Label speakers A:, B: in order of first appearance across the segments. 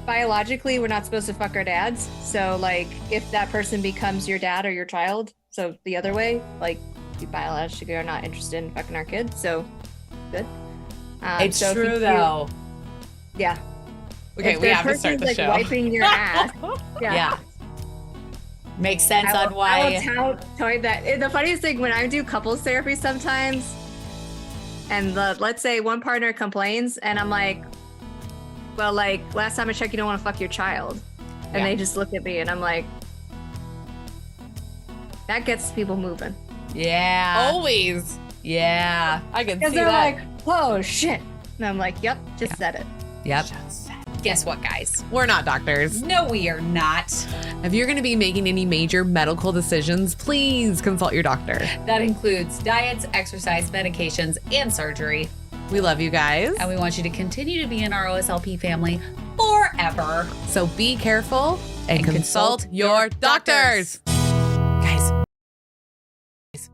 A: biologically, we're not supposed to fuck our dads. So like if that person becomes your dad or your child, so the other way, like we biologically are not interested in fucking our kids. So good.
B: It's so true though.
A: Yeah.
C: Okay, we have to start the
A: like
C: show.
A: Wiping your ass.
B: Yeah. Makes sense on why.
A: I will tell you that. The funniest thing when I do couples therapy sometimes, and let's say one partner complains, and I'm like, well, like last time I checked, you don't want to fuck your child. And they just look at me and I'm like, that gets people moving.
B: Yeah.
C: Always.
B: Yeah.
C: I can see
A: Because they're
C: that.
A: like, oh shit. And I'm like, yep, just said it.
B: Yep. Guess what, guys?
C: We're not doctors.
B: No, we are not.
C: If you're going to be making any major medical decisions, please consult your doctor.
B: That includes diets, exercise, medications, and surgery.
C: We love you guys.
B: And we want you to continue to be in our OSLP family forever.
C: So be careful and consult your doctors. Guys,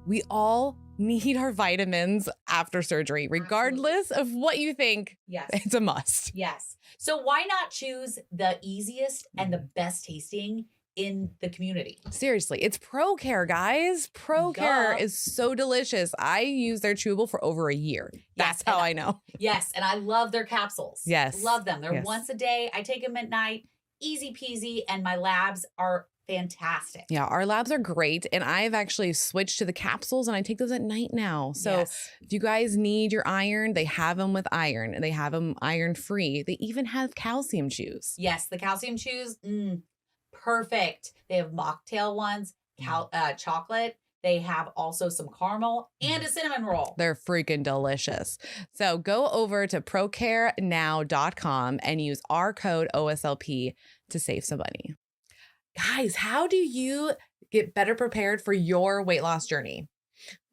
C: we all need our vitamins after surgery, regardless of what you think.
B: Yes.
C: It's a must.
B: Yes. So why not choose the easiest and the best tasting in the community?
C: Seriously, it's ProCare, guys. ProCare
B: Duh.
C: is so delicious. I use their chewable for over a year. That's how I know.
B: Yes. And I love their capsules.
C: Yes.
B: Love them. They're
C: Yes.
B: once a day. I take them at night. Easy peasy. And my labs are fantastic.
C: Yeah, our labs are great. And I've actually switched to the capsules and I take those at night now. So if you guys need your iron, they have them with iron and they have them iron free. They even have calcium chews.
B: Yes. The calcium chews. Perfect. They have mocktail ones, chocolate. They have also some caramel and a cinnamon roll.
C: They're freaking delicious. So go over to procarenow.com and use our code OSLP to save some money. Guys, how do you get better prepared for your weight loss journey?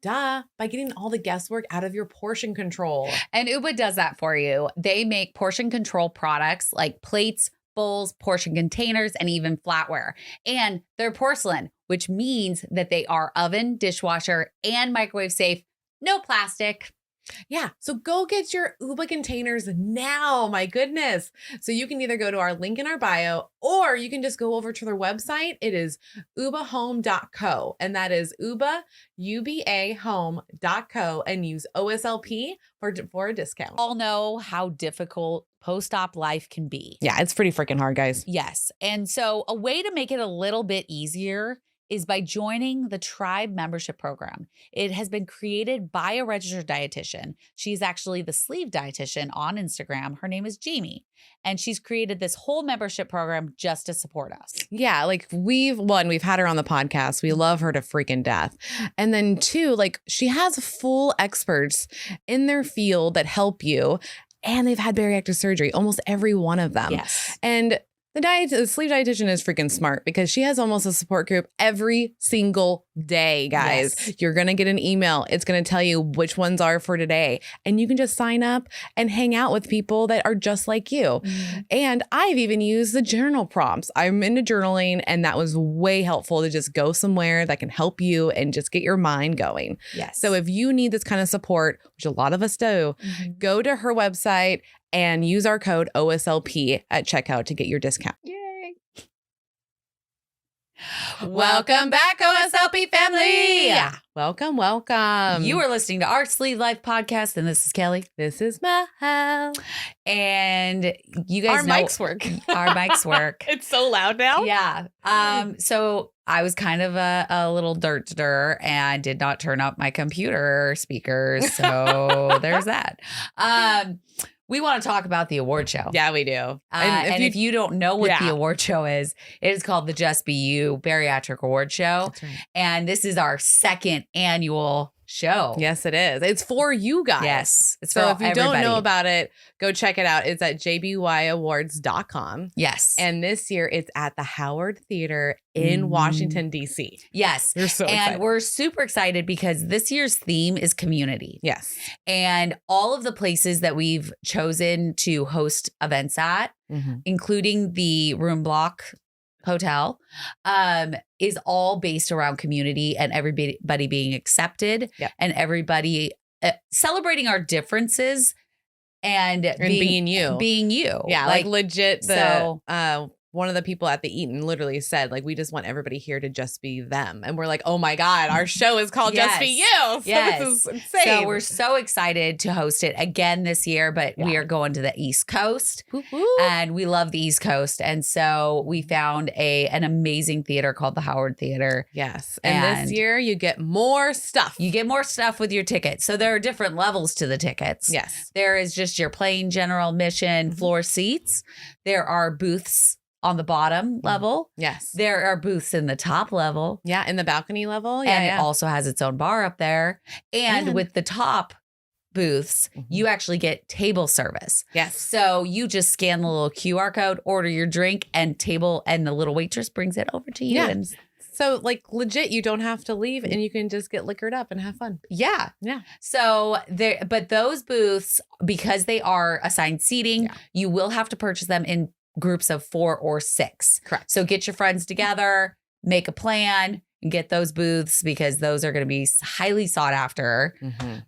C: Duh, by getting all the guesswork out of your portion control.
B: And Uba does that for you. They make portion control products like plates, bowls, portion containers, and even flatware. And they're porcelain, which means that they are oven, dishwasher, and microwave safe. No plastic.
C: Yeah, so go get your Uba containers now. My goodness. So you can either go to our link in our bio or you can just go over to their website. It is ubahome.co and that is ubahome.co and use OSLP for a discount.
B: All know how difficult post-op life can be.
C: Yeah, it's pretty freaking hard, guys.
B: Yes. And so a way to make it a little bit easier is by joining the T.R.I.B.E membership program. It has been created by a registered dietitian. She's actually the sleeve dietitian on Instagram. Her name is Jamie. And she's created this whole membership program just to support us.
C: Yeah, like we've had her on the podcast. We love her to freaking death. And then two, like she has full experts in their field that help you. And they've had bariatric surgery, almost every one of them.
B: Yes.
C: And the sleeve dietitian is freaking smart because she has almost a support group every single day, guys.
B: Yes.
C: You're going to get an email. It's going to tell you which ones are for today. And you can just sign up and hang out with people that are just like you. Mm-hmm. And I've even used the journal prompts. I'm into journaling and that was way helpful to just go somewhere that can help you and just get your mind going.
B: Yes.
C: So if you need this kind of support, which a lot of us do, go to her website and use our code OSLP at checkout to get your discount.
A: Yay.
C: Welcome back, OSLP family. Yeah. Welcome.
B: You are listening to our Sleeve Life podcast, and this is Kelly.
C: This is Mel.
B: And you guys
C: our
B: know
C: mics work.
B: Our mics work.
C: It's so loud now.
B: Yeah. So I was kind of a little dirtster and did not turn up my computer speakers. So there's that. We want to talk about the award show.
C: Yeah, we do.
B: And if you don't know what the award show is, it is called the Just Be You Bariatric Award Show.
C: That's right.
B: And this is our second annual show.
C: Yes, it is. It's for you guys.
B: Yes. It's
C: so
B: for
C: if you
B: everybody.
C: don't know about it, go check it out. It's at jbyawards.com.
B: Yes.
C: And this year it's at the Howard Theater in Washington, D.C.
B: Yes.
C: We're so excited.
B: And we're super excited because this year's theme is community.
C: Yes.
B: And all of the places that we've chosen to host events at, including the Room Block Hotel, is all based around community and everybody being accepted and everybody celebrating our differences and
C: being you.
B: Being you.
C: Yeah, like legit. One of the people at the Eaton literally said, like, we just want everybody here to just be them. And we're like, oh my God, our show is called Just Be You. So
B: yes.
C: This is insane.
B: So we're so excited to host it again this year, but we are going to the East Coast.
C: Woo-hoo.
B: And we love the East Coast. And so we found an amazing theater called the Howard Theater.
C: Yes. And this year you get more stuff.
B: You get more stuff with your ticket. So there are different levels to the tickets.
C: Yes.
B: There is just your plain general admission floor seats. There are booths on the bottom level.
C: Yes.
B: There are booths in the top level.
C: Yeah, in the balcony level.
B: Yeah, and it also has its own bar up there. And with the top booths, you actually get table service.
C: Yes.
B: So you just scan the little QR code, order your drink, and the little waitress brings it over to you.
C: Yeah.
B: And
C: so like legit, you don't have to leave and you can just get liquored up and have fun.
B: Yeah.
C: Yeah.
B: So but those booths, because they are assigned seating, you will have to purchase them in groups of 4 or 6.
C: Correct.
B: So get your friends together, make a plan, and get those booths because those are going to be highly sought after.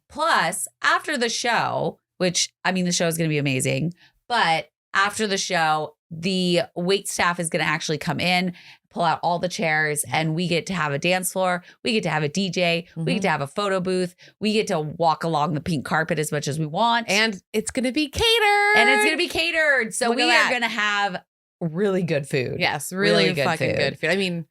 B: Plus, after the show, which, I mean, the show is going to be amazing, but after the show, the wait staff is going to actually come in, pull out all the chairs, and we get to have a dance floor. We get to have a DJ. We get to have a photo booth. We get to walk along the pink carpet as much as we want.
C: And it's going to be catered.
B: So we are going to have really good food.
C: Yes, really good fucking food. Good food. I mean,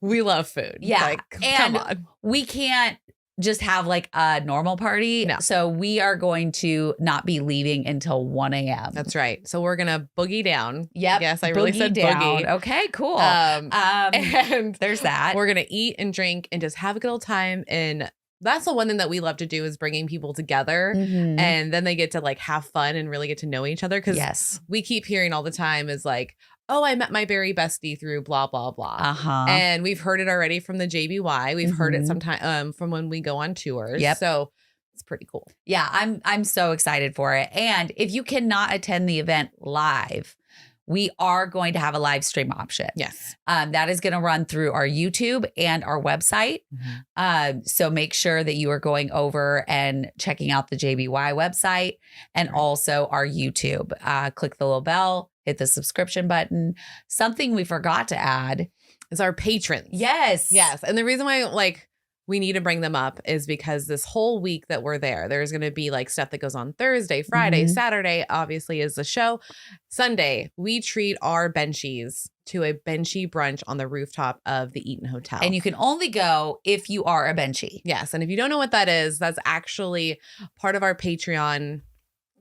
C: we love food.
B: Yeah.
C: Like,
B: and
C: come on.
B: We can't just have like a normal party.
C: No.
B: So we are going to not be leaving until 1 a.m.
C: That's right. So we're going to boogie down.
B: Yep.
C: Yes, I really said
B: down.
C: boogie.
B: Okay, cool.
C: And
B: there's that.
C: We're going to eat and drink and just have a good old time. And that's the one thing that we love to do is bringing people together. And then they get to like have fun and really get to know each other. Because we keep hearing all the time is like, oh, I met my berry bestie through blah, blah, blah. And we've heard it already from the JBY. We've heard it sometime from when we go on tours.
B: Yep.
C: So it's pretty cool.
B: Yeah, I'm so excited for it. And if you cannot attend the event live, we are going to have a live stream option.
C: Yes.
B: That is going to run through our YouTube and our website. So make sure that you are going over and checking out the JBY website and also our YouTube. Click the little bell. Hit the subscription button. Something we forgot to add
C: is our patrons.
B: Yes.
C: Yes. And the reason why like we need to bring them up is because this whole week that we're there's going to be like stuff that goes on Thursday, Friday, Saturday, obviously is the show. Sunday, we treat our Benchies to a Benchy brunch on the rooftop of the Eaton Hotel.
B: And you can only go if you are a Benchy.
C: Yes. And if you don't know what that is, that's actually part of our Patreon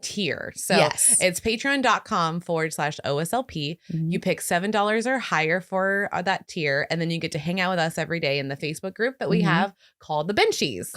C: tier. So it's patreon.com/OSLP. You pick $7 or higher for that tier. And then you get to hang out with us every day in the Facebook group that we have called the Benchies.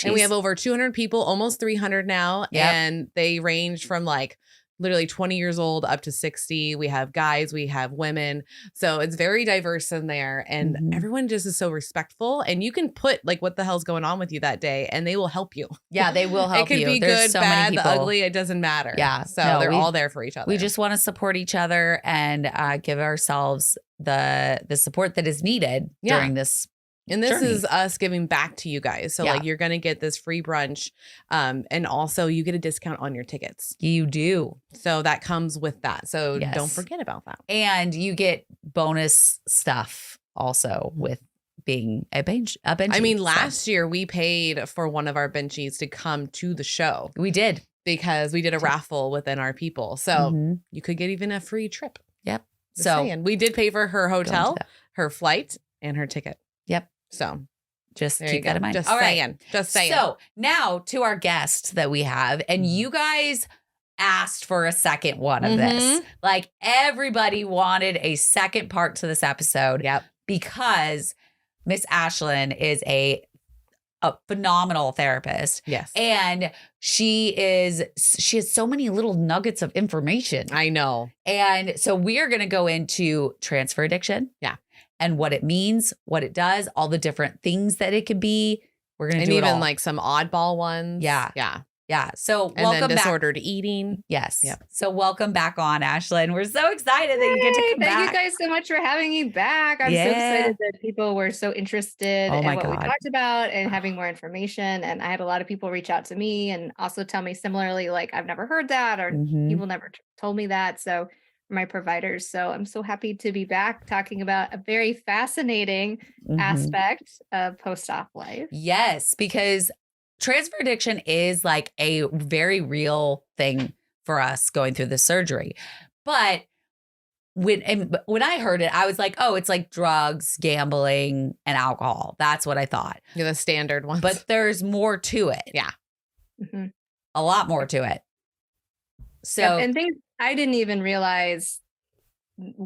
C: And we have over 200 people, almost 300 now. And they range from like literally 20 years old up to 60. We have guys, we have women. So it's very diverse in there. And everyone just is so respectful. And you can put like what the hell's going on with you that day and they will help you.
B: Yeah, they will help you.
C: It could be
B: There's
C: good,
B: so
C: bad,
B: many
C: the
B: people.
C: ugly. It doesn't matter.
B: Yeah.
C: So they're all there for each other.
B: We just want to support each other and give ourselves the support that is needed during this.
C: And this
B: journey.
C: is us giving back to you guys. So like you're going to get this free brunch and also you get a discount on your tickets.
B: You do.
C: So that comes with that. So don't forget about that.
B: And you get bonus stuff also with being a Benchy.
C: I mean, last year we paid for one of our Benchies to come to the show.
B: We did.
C: Because we did a raffle within our people. So you could get even a free trip.
B: Yep.
C: We did pay for her hotel, her flight, and her ticket.
B: Yep.
C: So
B: just keep that in mind.
C: Just
B: all
C: saying.
B: Right.
C: Just saying.
B: So now to our guest that we have, and you guys asked for a second one of this. Like everybody wanted a second part to this episode.
C: Yep.
B: Because Miss Ashylyn is a phenomenal therapist.
C: Yes.
B: And she has so many little nuggets of information.
C: I know.
B: And so we are going to go into transfer addiction.
C: Yeah.
B: And what it means, what it does, all the different things that it could be. We're going to do it all.
C: And even like some oddball ones.
B: Yeah.
C: Yeah.
B: Yeah. So
C: And
B: welcome
C: then
B: back.
C: disordered eating.
B: Yes.
C: Yep.
B: So welcome back on, Ashlyn. We're so excited that you get to
A: Yay,
B: come
A: thank
B: back.
A: you guys so much for having me back. I'm so excited that people were so interested
B: Oh
A: in
B: my
A: what we
B: God.
A: talked about and having more information. And I had a lot of people reach out to me and also tell me similarly, like, I've never heard that or
B: Mhm.
A: people never told me that. So my providers. So I'm so happy to be back talking about a very fascinating
B: Mhm.
A: aspect of post-op life.
B: Yes, because transfer addiction is like a very real thing for us going through the surgery. But when I heard it, I was like, oh, it's like drugs, gambling, and alcohol. That's what I thought.
C: Yeah, the standard ones.
B: But there's more to it.
C: Yeah.
A: Mhm.
B: A lot more to it. So,
A: Yep, and things I didn't even realize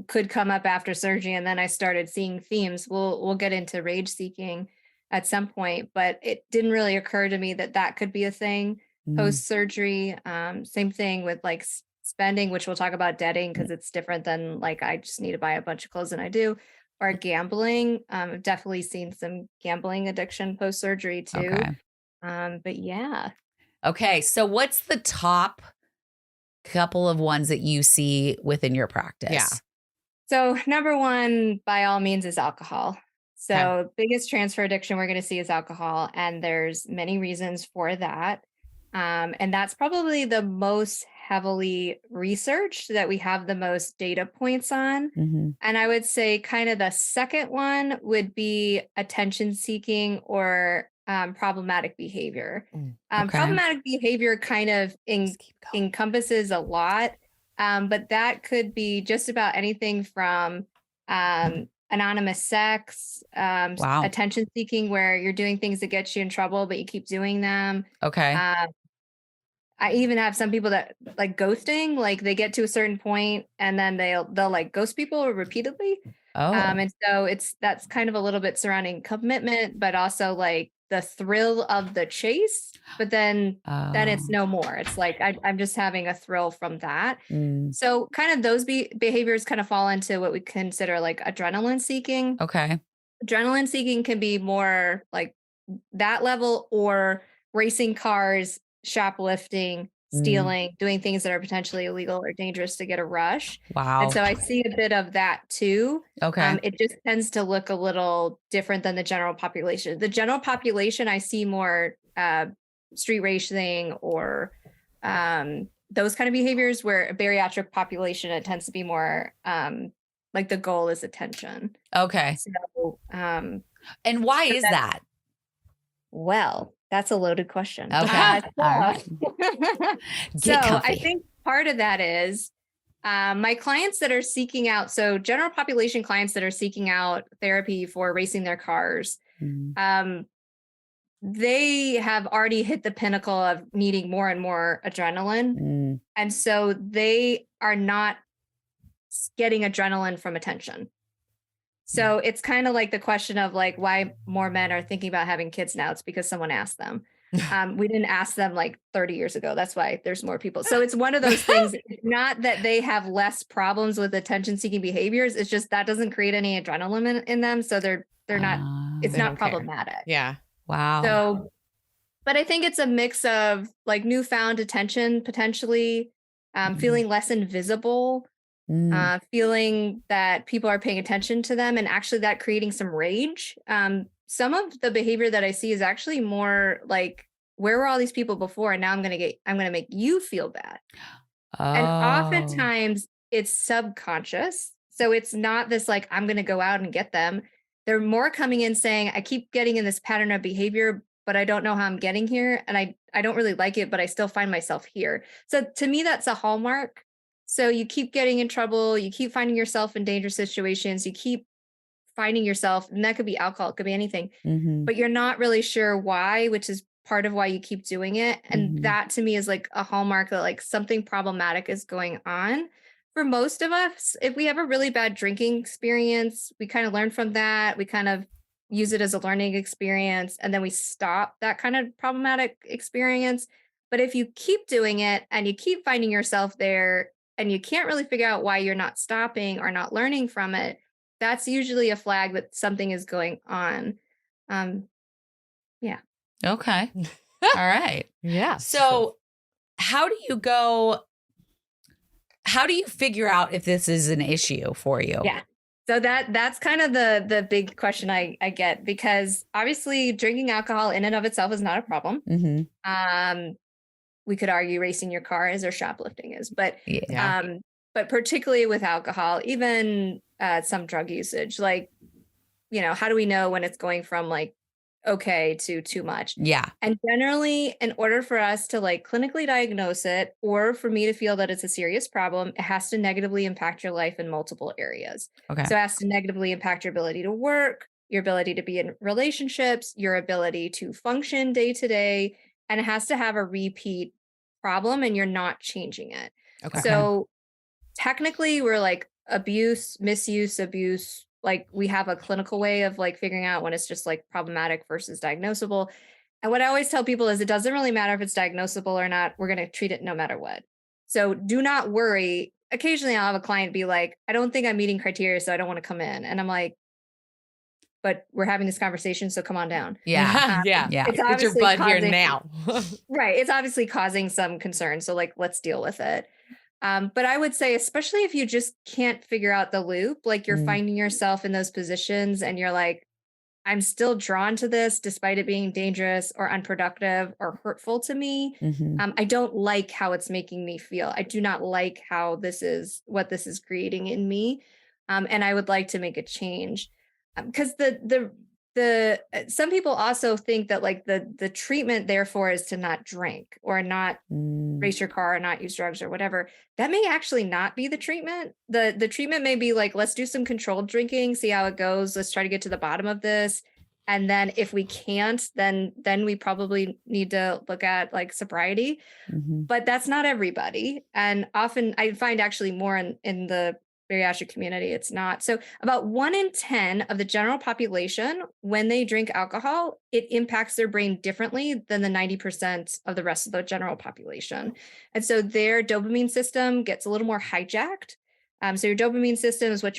A: could come up after surgery, and then I started seeing themes. We'll get into rage seeking at some point, but it didn't really occur to me that that could be a thing post surgery. Same thing with like spending, which we'll talk about debting because it's different than like I just need to buy a bunch of clothes and I do, or gambling. I've definitely seen some gambling addiction post surgery too.
B: okay.
A: But yeah.
B: Okay. So what's the top couple of ones that you see within your practice?
C: Yeah.
A: So number one, by all means, is alcohol. So
C: Okay.
A: biggest transfer addiction we're going to see is alcohol. And there's many reasons for that. And that's probably the most heavily researched that we have the most data points on.
B: Mhm.
A: And I would say kind of the second one would be attention seeking or problematic behavior.
B: Okay.
A: Problematic behavior kind of
C: Just keep going.
A: encompasses a lot, but that could be just about anything from anonymous sex,
B: Wow.
A: attention seeking, where you're doing things that get you in trouble, but you keep doing them.
B: Okay.
A: I even have some people that like ghosting, like they get to a certain point and then they'll like ghost people repeatedly.
B: Oh.
A: And so that's kind of a little bit surrounding commitment, but also like the thrill of the chase. But then it's no more. It's like I'm just having a thrill from that.
B: Mm.
A: So kind of those behaviors kind of fall into what we consider like adrenaline seeking.
B: Okay.
A: Adrenaline seeking can be more like that level or racing cars, shoplifting, stealing, doing things that are potentially illegal or dangerous to get a rush.
B: Wow.
A: And so I see a bit of that too.
B: Okay.
A: It just tends to look a little different than the general population. The general population, I see more street racing or those kind of behaviors, where a bariatric population, it tends to be more like the goal is attention.
B: Okay.
A: So,
B: and why is that?
A: Well, that's a loaded question.
B: Okay.
A: So I think part of that is my clients that are seeking out, so general population clients that are seeking out therapy for racing their cars, they have already hit the pinnacle of needing more and more adrenaline. And so they are not getting adrenaline from attention. So it's kind of like the question of like why more men are thinking about having kids now. It's because someone asked them. We didn't ask them like 30 years ago. That's why there's more people. So it's one of those things, not that they have less problems with attention seeking behaviors. It's just that doesn't create any adrenaline in them. So they're not, it's not problematic.
C: Yeah.
B: Wow.
A: So, but I think it's a mix of like newfound attention, potentially feeling less invisible, feeling that people are paying attention to them, and actually that creating some rage. Some of the behavior that I see is actually more like, where were all these people before? And now I'm going to make you feel bad. And oftentimes it's subconscious. So it's not this like, I'm going to go out and get them. They're more coming in saying, I keep getting in this pattern of behavior, but I don't know how I'm getting here. And I don't really like it, but I still find myself here. So to me, that's a hallmark. So you keep getting in trouble. You keep finding yourself in dangerous situations. You keep finding yourself, and that could be alcohol, it could be anything, but you're not really sure why, which is part of why you keep doing it. And that to me is like a hallmark that like something problematic is going on. For most of us, if we have a really bad drinking experience, we kind of learn from that. We kind of use it as a learning experience, and then we stop that kind of problematic experience. But if you keep doing it and you keep finding yourself there and you can't really figure out why you're not stopping or not learning from it, that's usually a flag that something is going on. Yeah.
B: Okay. All right.
C: Yeah.
B: So how do you figure out if this is an issue for you?
A: Yeah. So that's kind of the big question I get, because obviously drinking alcohol in and of itself is not a problem.
C: Mm-hmm.
A: We could argue racing your car is or shoplifting is, but
C: Yeah.
A: but particularly with alcohol, even some drug usage, like, how do we know when it's going from like okay to too much?
B: Yeah.
A: And generally, in order for us to like clinically diagnose it, or for me to feel that it's a serious problem, it has to negatively impact your life in multiple areas.
B: Okay.
A: So it has to negatively impact your ability to work, your ability to be in relationships, your ability to function day to day, and it has to have a repeat problem and you're not changing it.
C: Okay.
A: So technically we're like abuse, misuse, abuse, like we have a clinical way of like figuring out when it's just like problematic versus diagnosable. And what I always tell people is it doesn't really matter if it's diagnosable or not. We're going to treat it no matter what. So do not worry. Occasionally I'll have a client be like, I don't think I'm meeting criteria, so I don't want to come in. And I'm like, but we're having this conversation, so come on down.
B: Yeah.
C: Yeah.
A: It's
C: Get your
A: obviously
C: butt here
A: causing-
C: now.
A: Right. It's obviously causing some concern. So like, let's deal with it. But I would say, especially if you just can't figure out the loop, like you're finding yourself in those positions and you're like, I'm still drawn to this despite it being dangerous or unproductive or hurtful to me.
C: Mm-hmm.
A: I don't like how it's making me feel. I do not like how what this is creating in me. And I would like to make a change. Because some people also think that like the treatment therefore is to not drink or not race your car or not use drugs or whatever. That may actually not be the treatment. The treatment may be like, let's do some controlled drinking, see how it goes. Let's try to get to the bottom of this. And then if we can't, then we probably need to look at like sobriety.
C: Mm-hmm.
A: But that's not everybody. And often I find actually more in the bariatric community, it's not. So about 1 in 10 of the general population, when they drink alcohol, it impacts their brain differently than the 90% of the rest of the general population. And so their dopamine system gets a little more hijacked. So your dopamine system is what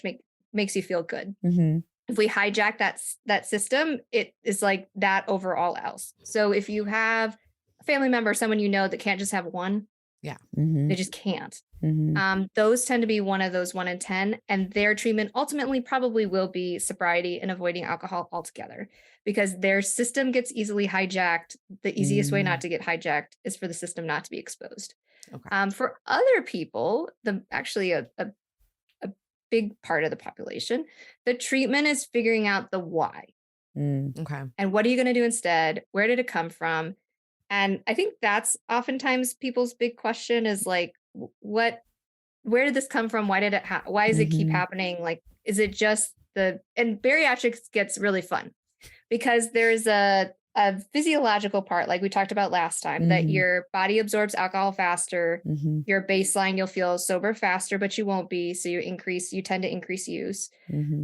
A: makes you feel good.
C: Mm-hmm.
A: If we hijack that system, it is like that over all else. So if you have a family member, someone you know that can't just have one, they just can't.
C: Mm-hmm.
A: Those tend to be one of those 1 in 10, and their treatment ultimately probably will be sobriety and avoiding alcohol altogether, because their system gets easily hijacked. The easiest way not to get hijacked is for the system not to be exposed.
C: Okay.
A: For other people, actually a big part of the population, the treatment is figuring out the why.
C: Okay.
A: And what are you going to do instead? Where did it come from? And I think that's oftentimes people's big question is like, where did this come from? Why does it keep happening? Like, is it just and bariatrics gets really fun because there's a physiological part, like we talked about last time, that your body absorbs alcohol faster. Your baseline, you'll feel sober faster, but you won't be. So you tend to increase use.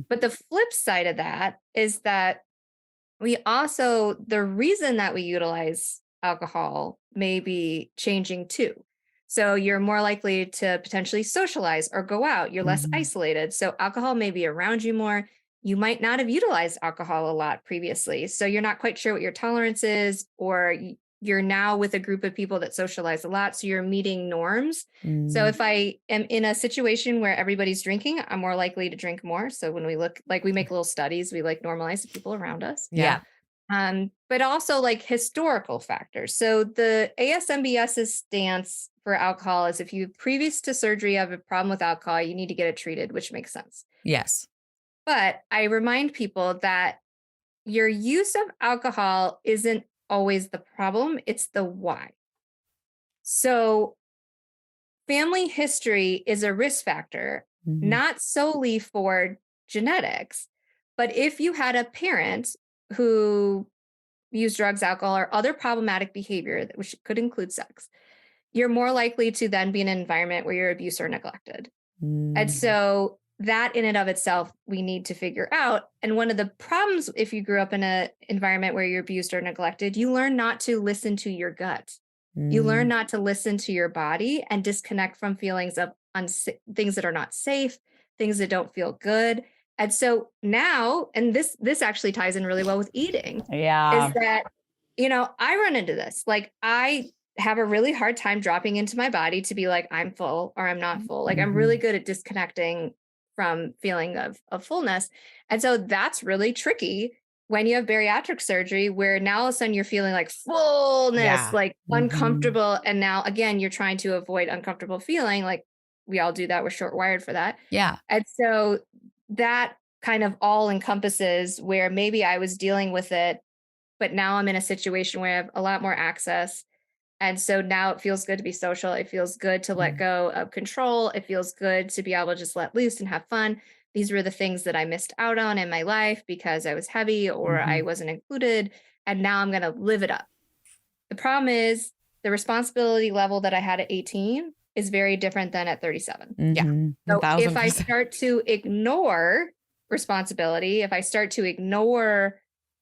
A: But the flip side of that is that the reason that we utilize alcohol may be changing too. So you're more likely to potentially socialize or go out. You're less isolated. So alcohol may be around you more. You might not have utilized alcohol a lot previously. So you're not quite sure what your tolerance is, or you're now with a group of people that socialize a lot. So you're meeting norms. So if I am in a situation where everybody's drinking, I'm more likely to drink more. So when we look, like we make little studies, we like normalize the people around us.
C: Yeah.
A: But also like historical factors. So the ASMBS's stance for alcohol is if you previous to surgery have a problem with alcohol, you need to get it treated, which makes sense.
B: Yes.
A: But I remind people that your use of alcohol isn't always the problem, it's the why. So family history is a risk factor, not solely for genetics, but if you had a parent who used drugs, alcohol, or other problematic behavior, which could include sex, you're more likely to then be in an environment where you're abused or neglected. And so that in and of itself, we need to figure out. And one of the problems, if you grew up in an environment where you're abused or neglected, you learn not to listen to your gut. You learn not to listen to your body and disconnect from feelings of things that are not safe, things that don't feel good. And so now, and this actually ties in really well with eating,
B: Yeah.
A: is that I run into this. Like, I have a really hard time dropping into my body to be like, I'm full or I'm not full. Like, I'm really good at disconnecting from feeling of fullness. And so that's really tricky when you have bariatric surgery, where now all of a sudden you're feeling like fullness, like uncomfortable. And now again, you're trying to avoid uncomfortable feeling. Like, we all do that. We're short wired for that.
B: Yeah.
A: And so that kind of all encompasses where maybe I was dealing with it, but now I'm in a situation where I have a lot more access. And so now it feels good to be social. It feels good to let go of control. It feels good to be able to just let loose and have fun. These were the things that I missed out on in my life because I was heavy or I wasn't included. And now I'm going to live it up. The problem is the responsibility level that I had at 18 is very different than at 37.
C: Yeah.
A: So
C: 1000%.
A: if I start to ignore responsibility, if I start to ignore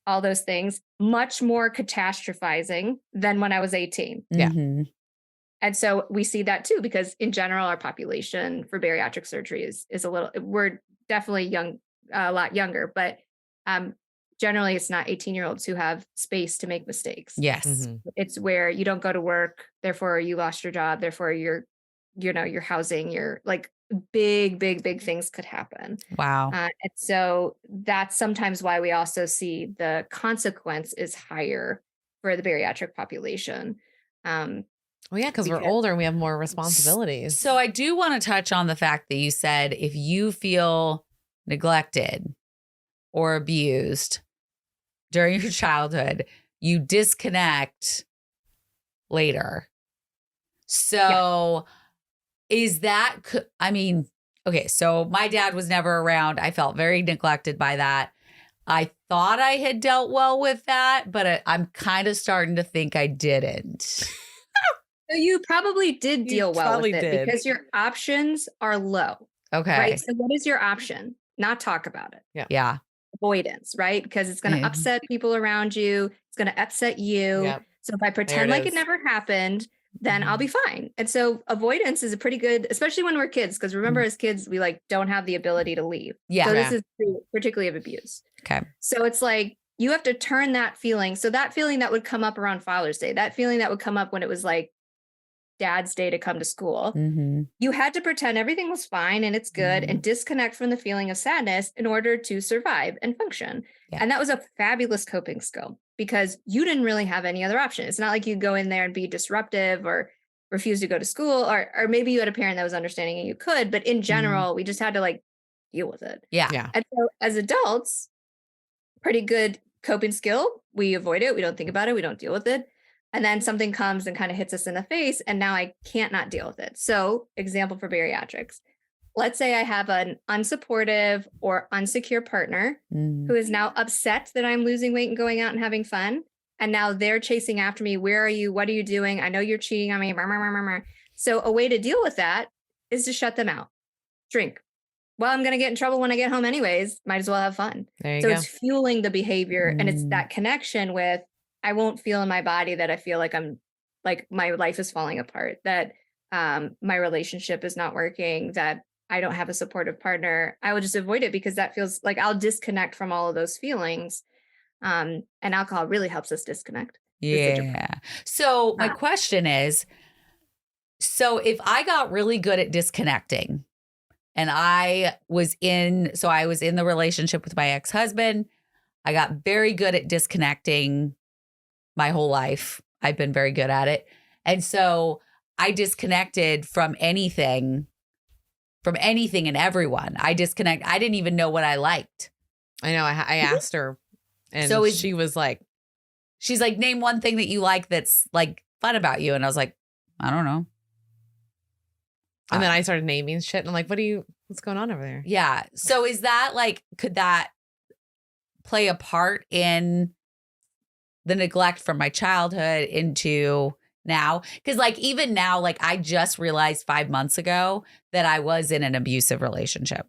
A: all those things, much more catastrophizing than when I was 18.
C: Yeah.
A: And so we see that too, because in general, our population for bariatric surgery is we're definitely young, a lot younger, but generally it's not 18-year-olds who have space to make mistakes.
B: Yes.
A: It's where you don't go to work, therefore you lost your job, therefore your housing, you're like, big things could happen.
B: Wow.
A: And so that's sometimes why we also see the consequence is higher for the bariatric population.
C: Well, yeah, because we're older and we have more responsibilities.
B: So I do want to touch on the fact that you said if you feel neglected or abused during your childhood, you disconnect later. So is that, okay, so my dad was never around. I felt very neglected by that. I thought I had dealt well with that, but I'm kind of starting to think I didn't.
A: So you probably did deal well with it because your options are low.
B: Okay.
A: Right. So what is your option? Not talk about it.
B: Yeah.
A: Avoidance, right? Because it's going to upset people around you. It's going to upset you.
C: Yep.
A: So if I pretend like it never happened, then I'll be fine. And so avoidance is a pretty good, especially when we're kids, because remember as kids, we like don't have the ability to leave.
B: Yeah.
A: So this is true, particularly of abuse.
B: Okay.
A: So it's like, you have to turn that feeling. So that feeling that would come up around Father's Day, that feeling that would come up when it was like Dad's day to come to school, you had to pretend everything was fine and it's good and disconnect from the feeling of sadness in order to survive and function.
B: Yeah.
A: And that was a fabulous coping skill because you didn't really have any other option. It's not like you go in there and be disruptive or refuse to go to school, or maybe you had a parent that was understanding and you could, but in general, we just had to like deal with it.
B: Yeah.
A: And so as adults, pretty good coping skill. We avoid it. We don't think about it. We don't deal with it. And then something comes and kind of hits us in the face. And now I can't not deal with it. So example for bariatrics. Let's say I have an unsupportive or unsecure partner who is now upset that I'm losing weight and going out and having fun. And now they're chasing after me. Where are you? What are you doing? I know you're cheating on me. So a way to deal with that is to shut them out. Drink. Well, I'm going to get in trouble when I get home anyways. Might as well have fun.
C: There you
A: so
C: go.
A: It's fueling the behavior. And it's that connection with, I won't feel in my body that I feel like I'm like my life is falling apart, that my relationship is not working, that I don't have a supportive partner. I will just avoid it because that feels like I'll disconnect from all of those feelings. And alcohol really helps us disconnect.
B: Yeah. So my question is, so if I got really good at disconnecting and I was in the relationship with my ex-husband, I got very good at disconnecting my whole life. I've been very good at it. And so I disconnected from anything and everyone. I didn't even know what I liked.
C: I know. I asked her and
B: So
C: she was like,
B: she's like, name one thing that you like that's like fun about you. And I was like, I don't know.
C: And then I started naming shit and I'm like, what's going on over there?
B: Yeah. So is that like, could that play a part in the neglect from my childhood into now? Because like even now, like I just realized 5 months ago that I was in an abusive relationship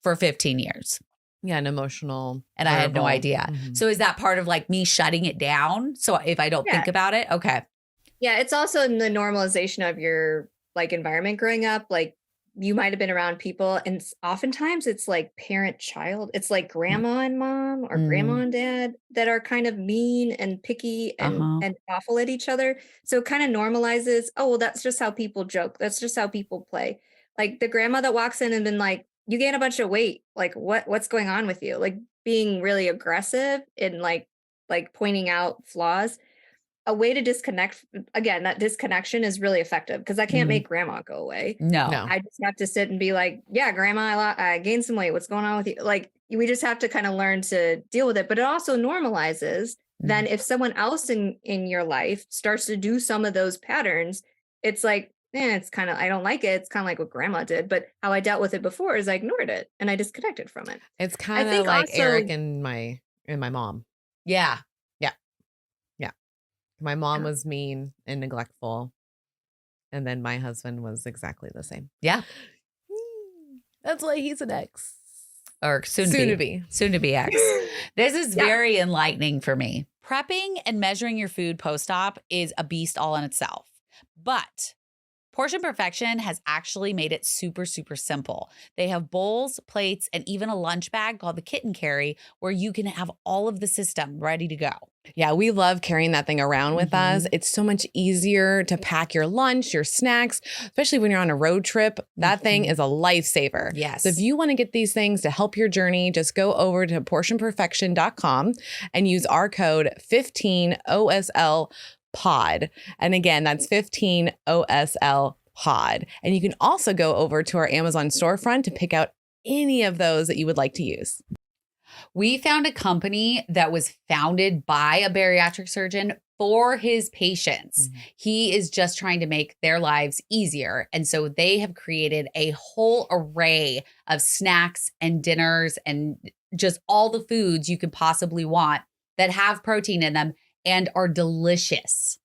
B: for 15 years.
C: Yeah, an emotional.
B: And I had no idea.
C: Mm-hmm.
B: So is that part of like me shutting it down? So if I don't think about it, okay.
A: Yeah, it's also in the normalization of your like environment growing up. Like you might have been around people, and oftentimes it's like parent-child. It's like grandma and mom or grandma and dad that are kind of mean and picky and awful at each other. So it kind of normalizes, oh, well, that's just how people joke. That's just how people play. Like the grandma that walks in and been like, you gain a bunch of weight. Like what's going on with you? Like being really aggressive and like pointing out flaws. A way to disconnect, again, that disconnection is really effective because I can't make grandma go away.
B: No.
A: I just have to sit and be like, yeah, grandma, I gained some weight. What's going on with you? Like, we just have to kind of learn to deal with it. But it also normalizes then if someone else in your life starts to do some of those patterns, it's like, it's kind of, I don't like it. It's kind of like what grandma did. But how I dealt with it before is I ignored it and I disconnected from it.
C: It's kind of like also, Eric and my mom.
B: Yeah.
C: My mom was mean and neglectful. And then my husband was exactly the same.
B: Yeah.
C: That's why he's an ex.
B: Or soon to be ex. This is very enlightening for me. Prepping and measuring your food post-op is a beast all in itself. But Portion Perfection has actually made it super, super simple. They have bowls, plates, and even a lunch bag called the Kit and Carry where you can have all of the system ready to go.
C: Yeah, we love carrying that thing around with us. It's so much easier to pack your lunch, your snacks, especially when you're on a road trip. That thing is a lifesaver.
B: Yes.
C: So if you want to get these things to help your journey, just go over to portionperfection.com and use our code 15OSLPOD. And again, that's 15OSLPOD. And you can also go over to our Amazon storefront to pick out any of those that you would like to use.
B: We found a company that was founded by a bariatric surgeon for his patients. He is just trying to make their lives easier. And so they have created a whole array of snacks and dinners and just all the foods you could possibly want that have protein in them and are delicious.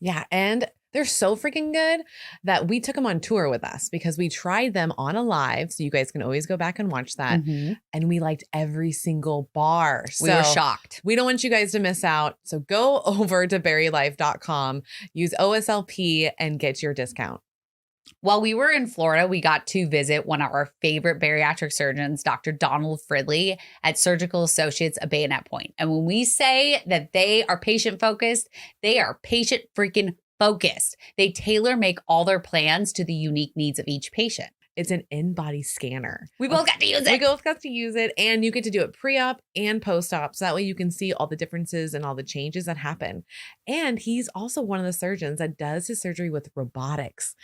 C: Yeah. And they're so freaking good that we took them on tour with us because we tried them on a live. So you guys can always go back and watch that. And we liked every single bar.
B: We were shocked.
C: We don't want you guys to miss out. So go over to Barilife.com, use OSLP and get your discount.
B: While we were in Florida, we got to visit one of our favorite bariatric surgeons, Dr. Donald Fridley at Surgical Associates, a bayonet point. And when we say that they are patient focused, they are patient freaking focused. They tailor make all their plans to the unique needs of each patient.
C: It's an in-body scanner.
B: We both got to use it.
C: We both got to use it, and you get to do it pre-op and post-op. So that way you can see all the differences and all the changes that happen. And he's also one of the surgeons that does his surgery with robotics.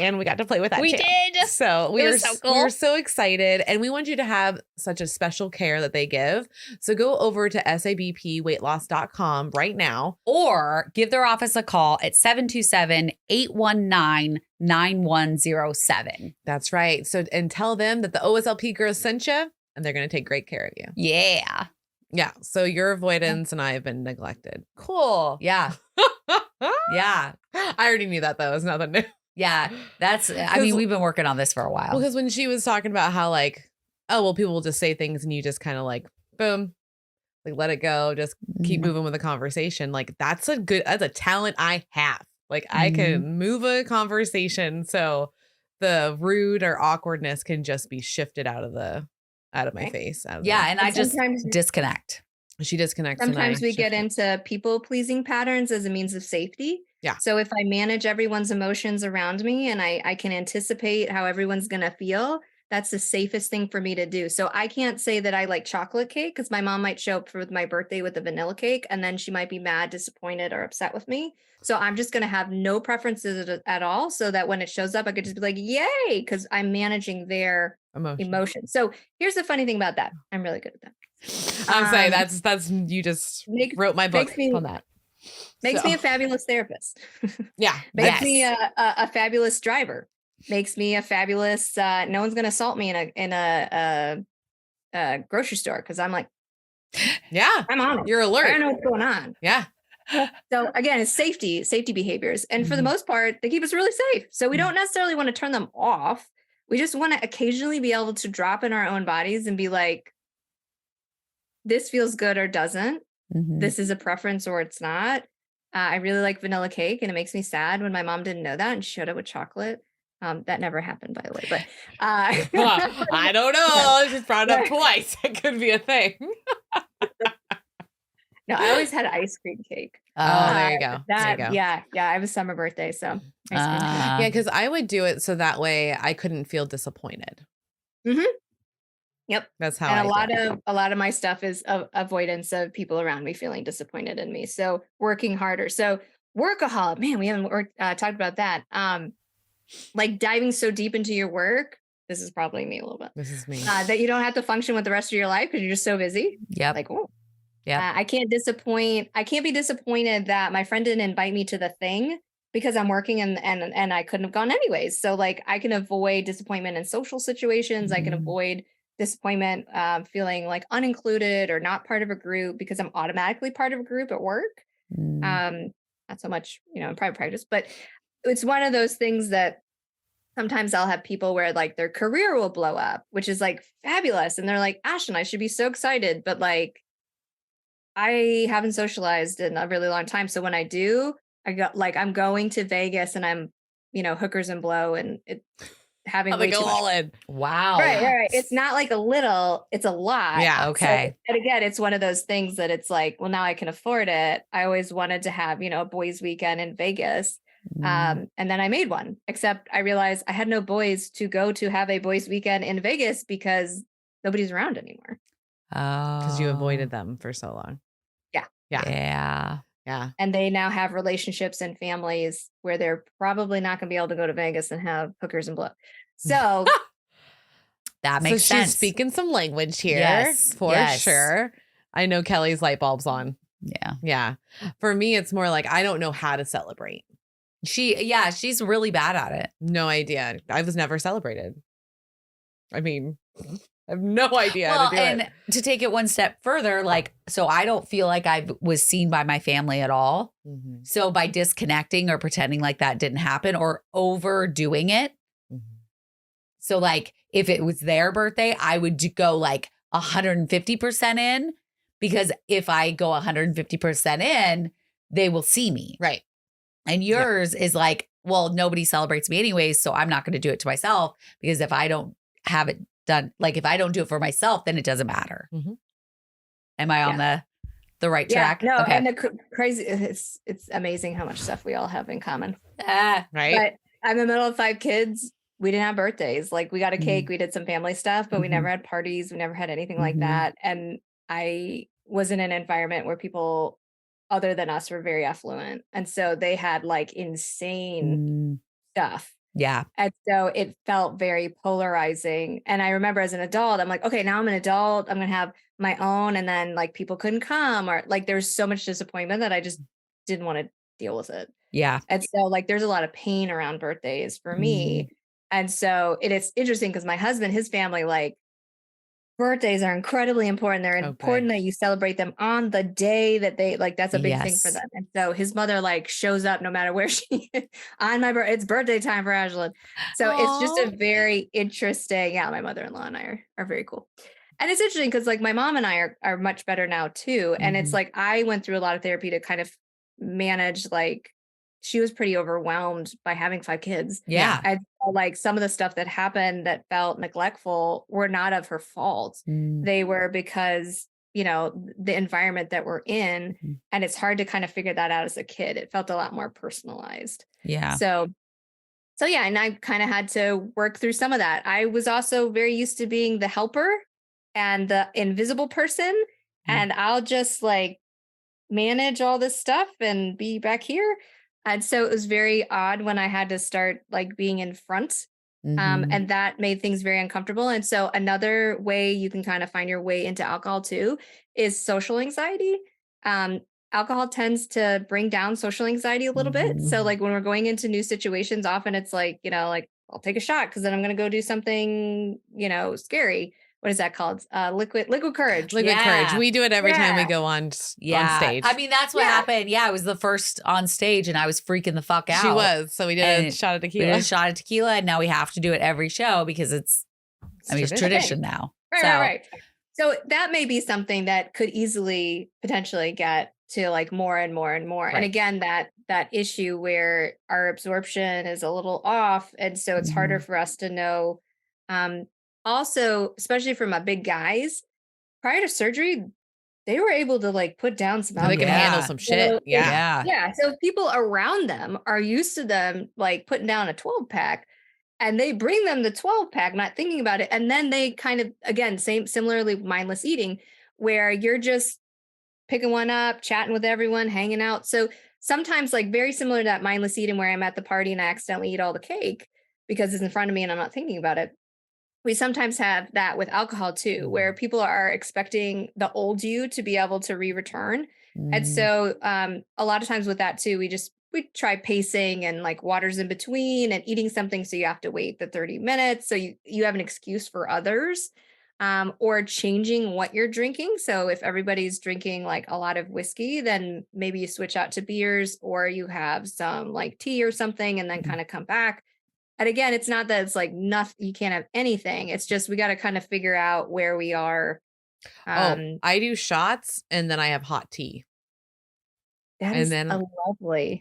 C: And we got to play with that
B: We
C: too.
B: did.
C: So we were
B: so cool.
C: We were so excited, and we want you to have such a special care that they give. So go over to SABPweightloss.com right now.
B: Or give their office a call at 727-819-9107.
C: That's right. So, and tell them that the OSLP girls sent you, and they're going to take great care of you.
B: Yeah.
C: Yeah. So your avoidance and I have been neglected. Cool.
B: Yeah. Yeah.
C: I already knew that though. It's nothing new.
B: Yeah. I mean, we've been working on this for a while.
C: Well, because when she was talking about how like, oh, well, people will just say things and you just kind of like, boom, like let it go. Just keep moving with the conversation. Like that's a talent I have. Like I can move a conversation. So the rude or awkwardness can just be shifted out of my face.
B: And I just disconnect.
C: She disconnects.
A: Sometimes we get into people pleasing patterns as a means of safety.
C: Yeah.
A: So if I manage everyone's emotions around me and I can anticipate how everyone's going to feel, that's the safest thing for me to do. So I can't say that I like chocolate cake because my mom might show up for my birthday with a vanilla cake and then she might be mad, disappointed, or upset with me. So I'm just going to have no preferences at all so that when it shows up, I could just be like, yay, because I'm managing their emotions. So here's the funny thing about that. I'm really good at that.
C: I'm saying that's you just wrote my book on that.
A: Makes me a fabulous therapist.
C: Yeah.
A: Makes me a fabulous driver. Makes me a fabulous, no one's going to assault me in a grocery store because I'm like,
C: yeah,
A: I'm on it.
C: You're alert.
A: I don't know what's going on.
C: Yeah.
A: So again, it's safety behaviors. And for the most part, they keep us really safe. So we don't necessarily want to turn them off. We just want to occasionally be able to drop in our own bodies and be like, this feels good or doesn't. This is a preference or it's not. I really like vanilla cake and it makes me sad when my mom didn't know that and she showed up with chocolate. That never happened, by the way, but
C: I don't know. I just brought it up twice. It could be a thing.
A: no, I always had ice cream cake.
C: Oh, there you go.
A: That,
C: there you go.
A: yeah, I have a summer birthday, so ice cream cake.
C: Yeah, because I would do it so that way I couldn't feel disappointed.
A: Mm-hmm. Yep.
C: That's how.
A: And a lot of my stuff is avoidance of people around me feeling disappointed in me. So working harder. So workaholic, man, we haven't talked about that. Like diving so deep into your work. This is probably me a little bit.
C: This is me.
A: That you don't have to function with the rest of your life because you're just so busy.
B: Yep.
A: Like, oh,
B: yeah.
A: I can't be disappointed that my friend didn't invite me to the thing because I'm working and I couldn't have gone anyways. So like I can avoid disappointment in social situations. I can avoid disappointment, feeling like unincluded or not part of a group because I'm automatically part of a group at work. Not so much, in private practice, but it's one of those things that sometimes I'll have people where like their career will blow up, which is like fabulous. And they're like, Ashlyn, I should be so excited. But like, I haven't socialized in a really long time. So when I do, I'm going to Vegas and I'm, hookers and blow and having way too much.
C: all in. Wow.
A: Right. It's not like a little, it's a lot.
C: Yeah.
B: Okay.
A: So, and again, it's one of those things that it's like, well, now I can afford it. I always wanted to have, a boys weekend in Vegas. And then I made one, except I realized I had no boys to go to have a boys weekend in Vegas because nobody's around anymore.
C: Because you avoided them for so long.
B: Yeah.
A: And they now have relationships and families where they're probably not going to be able to go to Vegas and have hookers and blow. So
B: that makes sense.
C: She's speaking some language here.
B: Yes,
C: for sure. I know Kelly's light bulb's on. Yeah. For me, it's more like I don't know how to celebrate.
B: She's really bad at it.
C: No idea. I was never celebrated. I mean, I have no idea how to do it.
B: To take it one step further, so I don't feel like I was seen by my family at all.
C: Mm-hmm.
B: So by disconnecting or pretending like that didn't happen or overdoing it.
C: Mm-hmm.
B: So like if it was their birthday, I would go like 150% in, because if I go 150% in, they will see me.
C: Right.
B: And yours is like, well, nobody celebrates me anyways, so I'm not going to do it to myself, because if I don't have it done, like if I don't do it for myself, then it doesn't matter.
C: Mm-hmm.
B: Am I on the right track?
A: No,
B: okay.
A: And the crazy, it's amazing how much stuff we all have in common.
C: Right.
A: But I'm in the middle of 5 kids. We didn't have birthdays. Like we got a cake, we did some family stuff, but we never had parties. We never had anything like that. And I was in an environment where people other than us were very affluent. And so they had like insane stuff.
B: Yeah.
A: And so it felt very polarizing. And I remember as an adult, I'm like, okay, now I'm an adult. I'm going to have my own. And then like people couldn't come, or like there's so much disappointment that I just didn't want to deal with it.
B: Yeah.
A: And so like there's a lot of pain around birthdays for me. And so it's interesting because my husband, his family, like birthdays are incredibly important. They're important that you celebrate them on the day that they like, that's a big thing for them. And so his mother like shows up no matter where she is on my birthday. It's birthday time for Ashylyn. So it's just a very interesting, my mother-in-law and I are very cool. And it's interesting because like my mom and I are much better now too. And it's like, I went through a lot of therapy to kind of manage, like she was pretty overwhelmed by having 5 kids.
B: Yeah.
A: And like some of the stuff that happened that felt neglectful were not of her fault. They were because, the environment that we're in, and it's hard to kind of figure that out as a kid. It felt a lot more personalized.
B: Yeah.
A: So yeah. And I kind of had to work through some of that. I was also very used to being the helper and the invisible person. And I'll just like manage all this stuff and be back here. And so it was very odd when I had to start like being in front. And that made things very uncomfortable. And so another way you can kind of find your way into alcohol too is social anxiety. Alcohol tends to bring down social anxiety a little bit. So like when we're going into new situations, often it's like, like I'll take a shot because then I'm going to go do something, scary. What is that called? Liquid courage.
C: Liquid courage. We do it every time we go on stage.
B: I mean, that's what happened. Yeah, I was the first on stage and I was freaking the fuck out.
C: She was. So we did a shot of tequila.
B: We did a shot of tequila, and now we have to do it every show because it's tradition now.
A: Right. So that may be something that could easily potentially get to like more and more and more. Right. And again, that that issue where our absorption is a little off, and so it's harder for us to know. Also, especially for my big guys, prior to surgery, they were able to like put down some
C: So they can
A: alcohol.
C: handle
B: Yeah.
C: some
A: So
C: shit.
A: if-
C: Yeah.
A: yeah. So if people around them are used to them like putting down a 12 pack, and they bring them the 12 pack, not thinking about it, and then they kind of again similarly mindless eating, where you're just picking one up, chatting with everyone, hanging out. So sometimes like very similar to that mindless eating where I'm at the party and I accidentally eat all the cake because it's in front of me and I'm not thinking about it. We sometimes have that with alcohol too, where people are expecting the old you to be able to return. And so a lot of times with that too, we try pacing and like waters in between and eating something. So you have to wait the 30 minutes. So you have an excuse for others, or changing what you're drinking. So if everybody's drinking like a lot of whiskey, then maybe you switch out to beers, or you have some like tea or something and then kind of come back. And again, it's not that it's like nothing, you can't have anything. It's just we got to kind of figure out where we are.
C: I do shots and then I have hot tea.
A: That
C: And
A: is
C: then
A: a lovely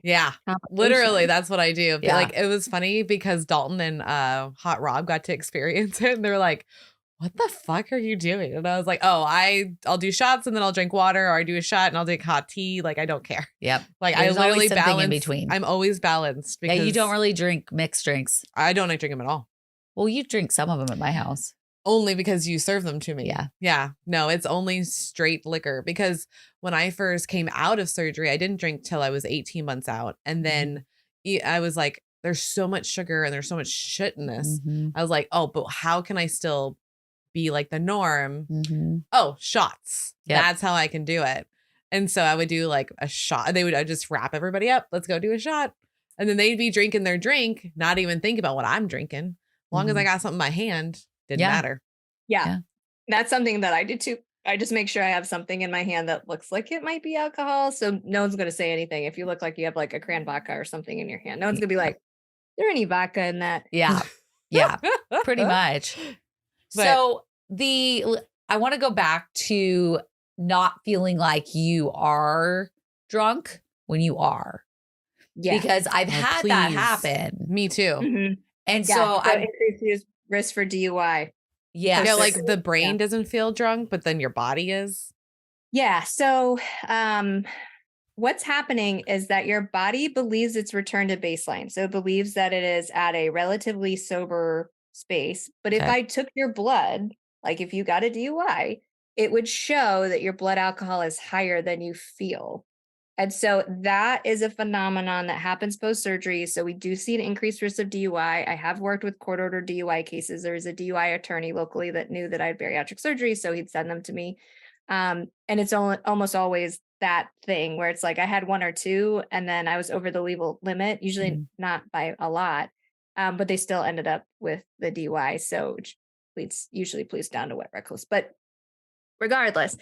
C: literally
A: combination.
C: that's what I do.
B: Yeah.
C: Like it was funny because Dalton and Hot Rob got to experience it and they're like, what the fuck are you doing? And I was like, oh, I'll do shots and then I'll drink water, or I do a shot and I'll drink hot tea. Like I don't care.
B: Yep.
C: Like
B: There's
C: I
B: always
C: literally
B: something in
C: balance.
B: between.
C: I'm always balanced
B: Yeah,
C: because
B: you don't really drink mixed drinks.
C: I don't like drink them at all.
B: Well, you drink some of them at my house.
C: Only because you serve them to me.
B: Yeah.
C: Yeah. No, it's only straight liquor because when I first came out of surgery, I didn't drink till I was 18 months out. And then I was like, there's so much sugar and there's so much shit in this. I was like, oh, but how can I still be like the norm? Oh, shots.
B: Yep.
C: That's how I can do it. And so I would do like a shot. I'd just wrap everybody up. Let's go do a shot. And then they'd be drinking their drink, not even think about what I'm drinking. As long as I got something in my hand, didn't matter.
A: Yeah. That's something that I do too. I just make sure I have something in my hand that looks like it might be alcohol. So no one's going to say anything. If you look like you have like a cran vodka or something in your hand, no one's going to be like, is there any vodka in that?
B: Yeah. Yeah. Pretty much. So I want to go back to not feeling like you are drunk when you are.
A: Yeah.
B: Because I've had that
C: please.
B: happen.
C: Me too.
B: And so
A: it increases risk for DUI.
B: yeah.
C: Yeah,
A: So-
C: like the brain doesn't feel drunk, but then your body is.
A: Yeah. So what's happening is that your body believes it's returned to baseline. So it believes that it is at a relatively sober space. But if
B: Okay.
A: I took your blood, like if you got a DUI, it would show that your blood alcohol is higher than you feel. And so that is a phenomenon that happens post-surgery. So we do see an increased risk of DUI. I have worked with court-ordered DUI cases. There was a DUI attorney locally that knew that I had bariatric surgery, so he'd send them to me. And it's almost always that thing where it's like I had one or two, and then I was over the legal limit, usually not by a lot, but they still ended up with the DUI. So which usually pleads down to wet reckless. But regardless,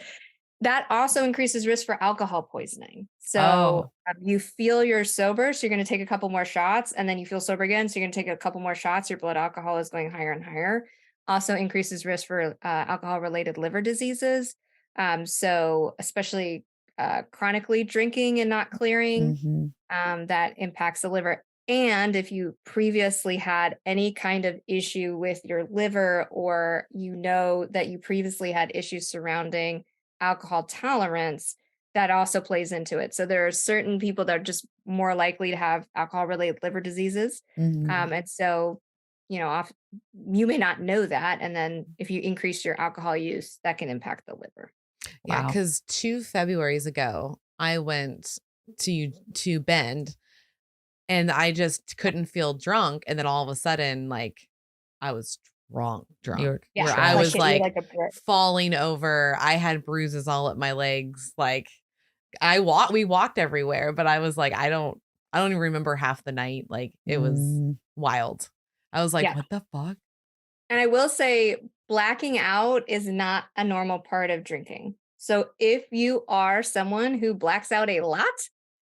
A: that also increases risk for alcohol poisoning. So you feel you're sober, so you're going to take a couple more shots, and then you feel sober again, so you're going to take a couple more shots. Your blood alcohol is going higher and higher. Also increases risk for alcohol-related liver diseases. So especially chronically drinking and not clearing, that impacts the liver. And if you previously had any kind of issue with your liver, or you know that you previously had issues surrounding alcohol tolerance, that also plays into it. So there are certain people that are just more likely to have alcohol-related liver diseases. And so, you may not know that. And then if you increase your alcohol use, that can impact the liver.
C: Yeah, because 2 Februarys ago, I went to Bend and I just couldn't feel drunk. And then all of a sudden, like I was drunk.
B: You're-
A: Yeah,
C: where I was like
A: a brick.
C: falling over. I had bruises all up my legs. Like we walked everywhere, but I was like, I don't even remember half the night. Like it was wild. I was like, what the fuck?
A: And I will say blacking out is not a normal part of drinking. So if you are someone who blacks out a lot,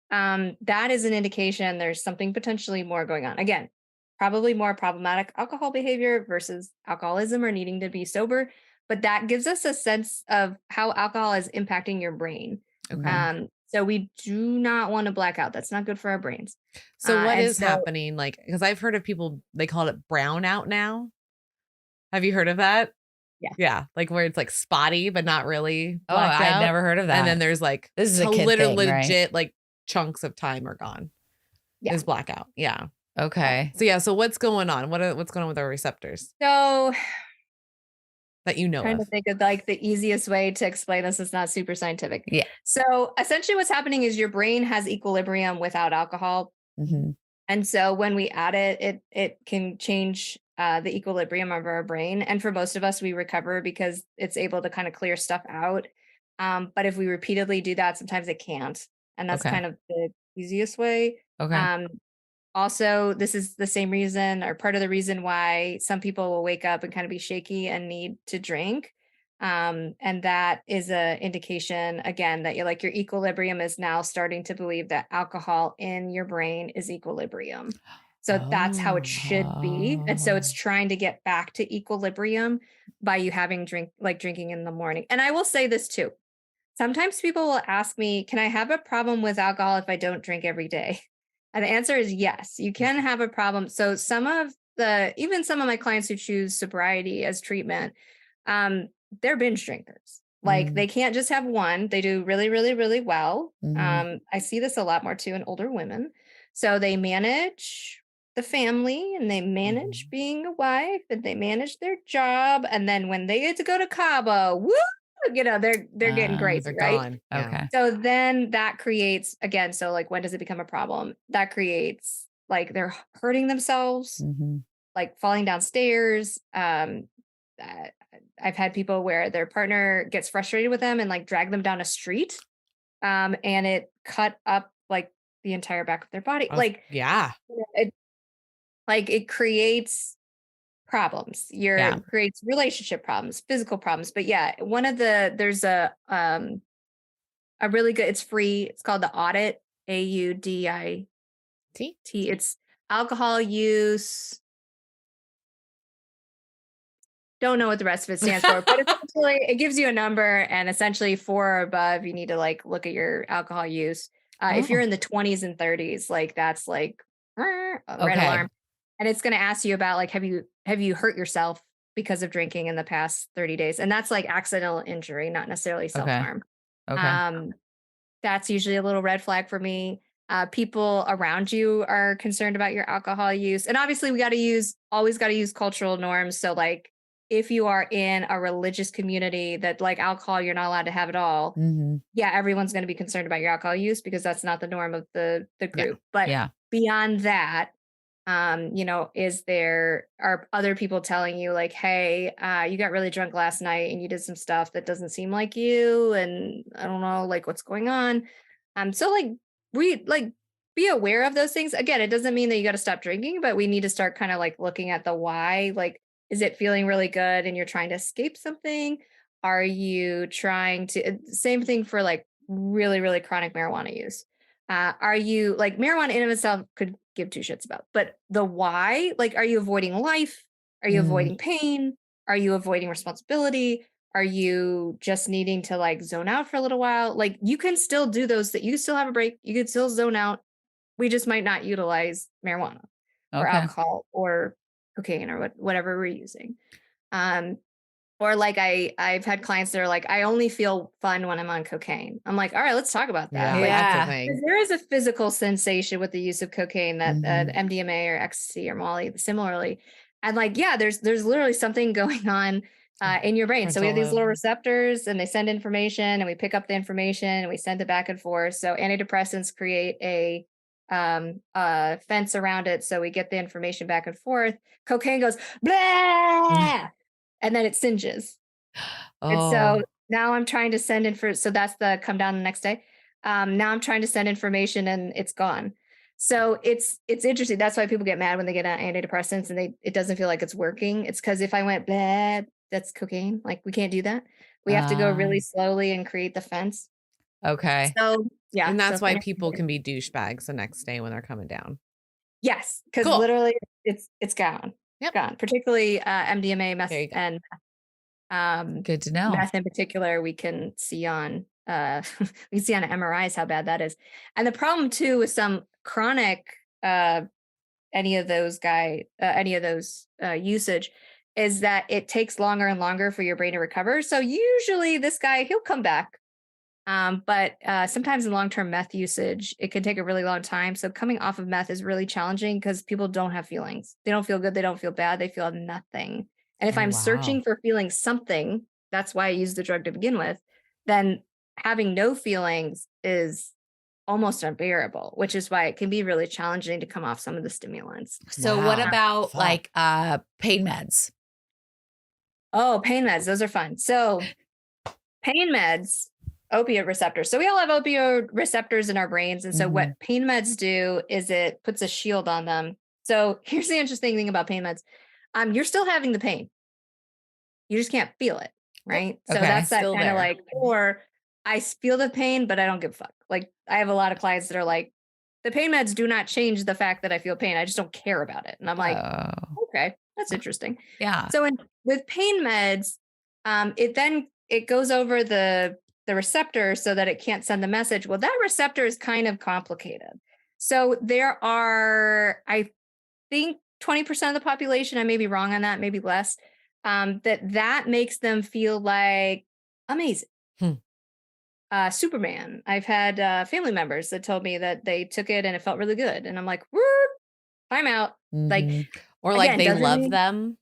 A: that is an indication there's something potentially more going on. Again, probably more problematic alcohol behavior versus alcoholism or needing to be sober. But that gives us a sense of how alcohol is impacting your brain.
C: Okay.
A: So we do not want to black out. That's not good for our brains.
C: So what
A: And
C: is happening? Like, because I've heard of people, they call it brownout now. Have you heard of that?
A: Yeah.
C: Yeah. Like where it's like spotty, but not really
B: Oh,
C: blacked
B: I'd
C: out.
B: never heard of that.
C: And then there's like
B: This is a kid thing, right?
C: legit like chunks of time are gone.
A: Yeah.
C: Is blackout. Yeah.
B: Okay.
C: So yeah. So what's going on? What's going on with our receptors
A: so
C: that you know
A: trying
C: of?
A: to think of like the easiest way to explain this is not super scientific.
B: Yeah.
A: So essentially what's happening is your brain has equilibrium without alcohol.
B: Mm-hmm.
A: And so when we add it can change the equilibrium of our brain. And for most of us, we recover because it's able to kind of clear stuff out. But if we repeatedly do that, sometimes it can't. And that's
B: Okay.
A: kind of the easiest way.
B: Okay.
A: Also, this is the same reason or part of the reason why some people will wake up and kind of be shaky and need to drink. And that is a indication again that your equilibrium is now starting to believe that alcohol in your brain is equilibrium. So that's how it should be. And so it's trying to get back to equilibrium by you having drinking in the morning. And I will say this too. Sometimes people will ask me, can I have a problem with alcohol if I don't drink every day? And the answer is yes, you can have a problem. So even some of my clients who choose sobriety as treatment, they're binge drinkers. Like they can't just have one. They do really, really, really well. I see this a lot more too in older women. So they manage the family and they manage being a wife and they manage their job. And then when they get to go to Cabo, woo, they're getting crazy, right?
C: Gone. Yeah.
B: Okay.
A: So then that creates again, so like when does it become a problem? That creates like they're hurting themselves, like falling downstairs. I've had people where their partner gets frustrated with them and like drag them down a street. And it cut up like the entire back of their body.
C: Yeah.
A: It creates problems. Creates relationship problems, physical problems. But yeah, there's a really good, it's free. It's called the AUDIT, AUDIT. It's alcohol use. Don't know what the rest of it stands for, but essentially it gives you a number and essentially 4 or above, you need to like look at your alcohol use. If you're in the 20s and 30s, like that's like a red alarm. And it's going to ask you about like, have you hurt yourself because of drinking in the past 30 days? And that's like accidental injury, not necessarily self-harm.
B: Okay.
A: That's usually a little red flag for me. People around you are concerned about your alcohol use. And obviously we always got to use cultural norms. So like if you are in a religious community that like alcohol, you're not allowed to have it all. Yeah, everyone's going to be concerned about your alcohol use because that's not the norm of the group. But beyond that, are other people telling you like, hey, you got really drunk last night and you did some stuff that doesn't seem like you. And I don't know, like what's going on. So like be aware of those things. Again, it doesn't mean that you got to stop drinking, but we need to start kind of like looking at the why, like, is it feeling really good and you're trying to escape something? Are you trying to, same thing for like really, really chronic marijuana use. Are you like marijuana in of itself could give two shits about, but the why, like, are you avoiding life? Are you avoiding pain? Are you avoiding responsibility? Are you just needing to like zone out for a little while? Like you can still do those that you can still have a break. You can still zone out. We just might not utilize marijuana or alcohol or cocaine or whatever we're using. Or like I've had clients that are like, I only feel fun when I'm on cocaine. I'm like, all right, let's talk about that.
C: That's a thing.
A: There is a physical sensation with the use of cocaine that MDMA or ecstasy or Molly similarly. And like, yeah, there's literally something going on in your brain. So we have these little receptors and they send information and we pick up the information and we send it back and forth. So antidepressants create a fence around it. So we get the information back and forth. Cocaine goes, blah, and then it singes. And so now I'm trying to send so that's the come down the next day. Now I'm trying to send information and it's gone. So it's interesting. That's why people get mad when they get on antidepressants and it doesn't feel like it's working. It's because if I went blah, that's cocaine. Like we can't do that. We have to go really slowly and create the fence.
B: Okay.
A: So yeah.
C: And that's why people can be douchebags the next day when they're coming down.
A: Yes. Because literally it's gone.
C: Yep.
A: Gone. Particularly MDMA, meth, and
B: good to know.
A: meth in particular, we can see on we see on MRIs how bad that is. And the problem too with some chronic any of those usage is that it takes longer and longer for your brain to recover. So usually this guy, he'll come back. But sometimes in long-term meth usage, it can take a really long time. So coming off of meth is really challenging because people don't have feelings. They don't feel good. They don't feel bad. They feel nothing. And if
C: Oh,
A: I'm
C: wow.
A: searching for feeling something, that's why I use the drug to begin with, then having no feelings is almost unbearable, which is why it can be really challenging to come off some of the stimulants.
B: So what
C: Wow.
B: about
C: Fuck.
B: like pain meds?
A: Oh, pain meds. Those are fun. So pain meds, opioid receptors. So we all have opioid receptors in our brains. And so what pain meds do is it puts a shield on them. So here's the interesting thing about pain meds. You're still having the pain. You just can't feel it. Right. So
B: Okay.
A: that's that
C: Still
A: kind of
C: there.
A: like, or I feel the pain, but I don't give a fuck. Like I have a lot of clients that are like, the pain meds do not change the fact that I feel pain. I just don't care about it. And I'm like, okay, that's interesting.
B: Yeah.
A: So with pain meds, it goes over the receptor so that it can't send the message. Well, that receptor is kind of complicated. So there are, I think 20% of the population, I may be wrong on that, maybe less, that makes them feel like amazing. Superman. I've had family members that told me that they took it and it felt really good. And I'm like, whoop, I'm out. Like,
C: or like
A: again,
C: they
A: doesn't
C: love
A: mean-
C: them.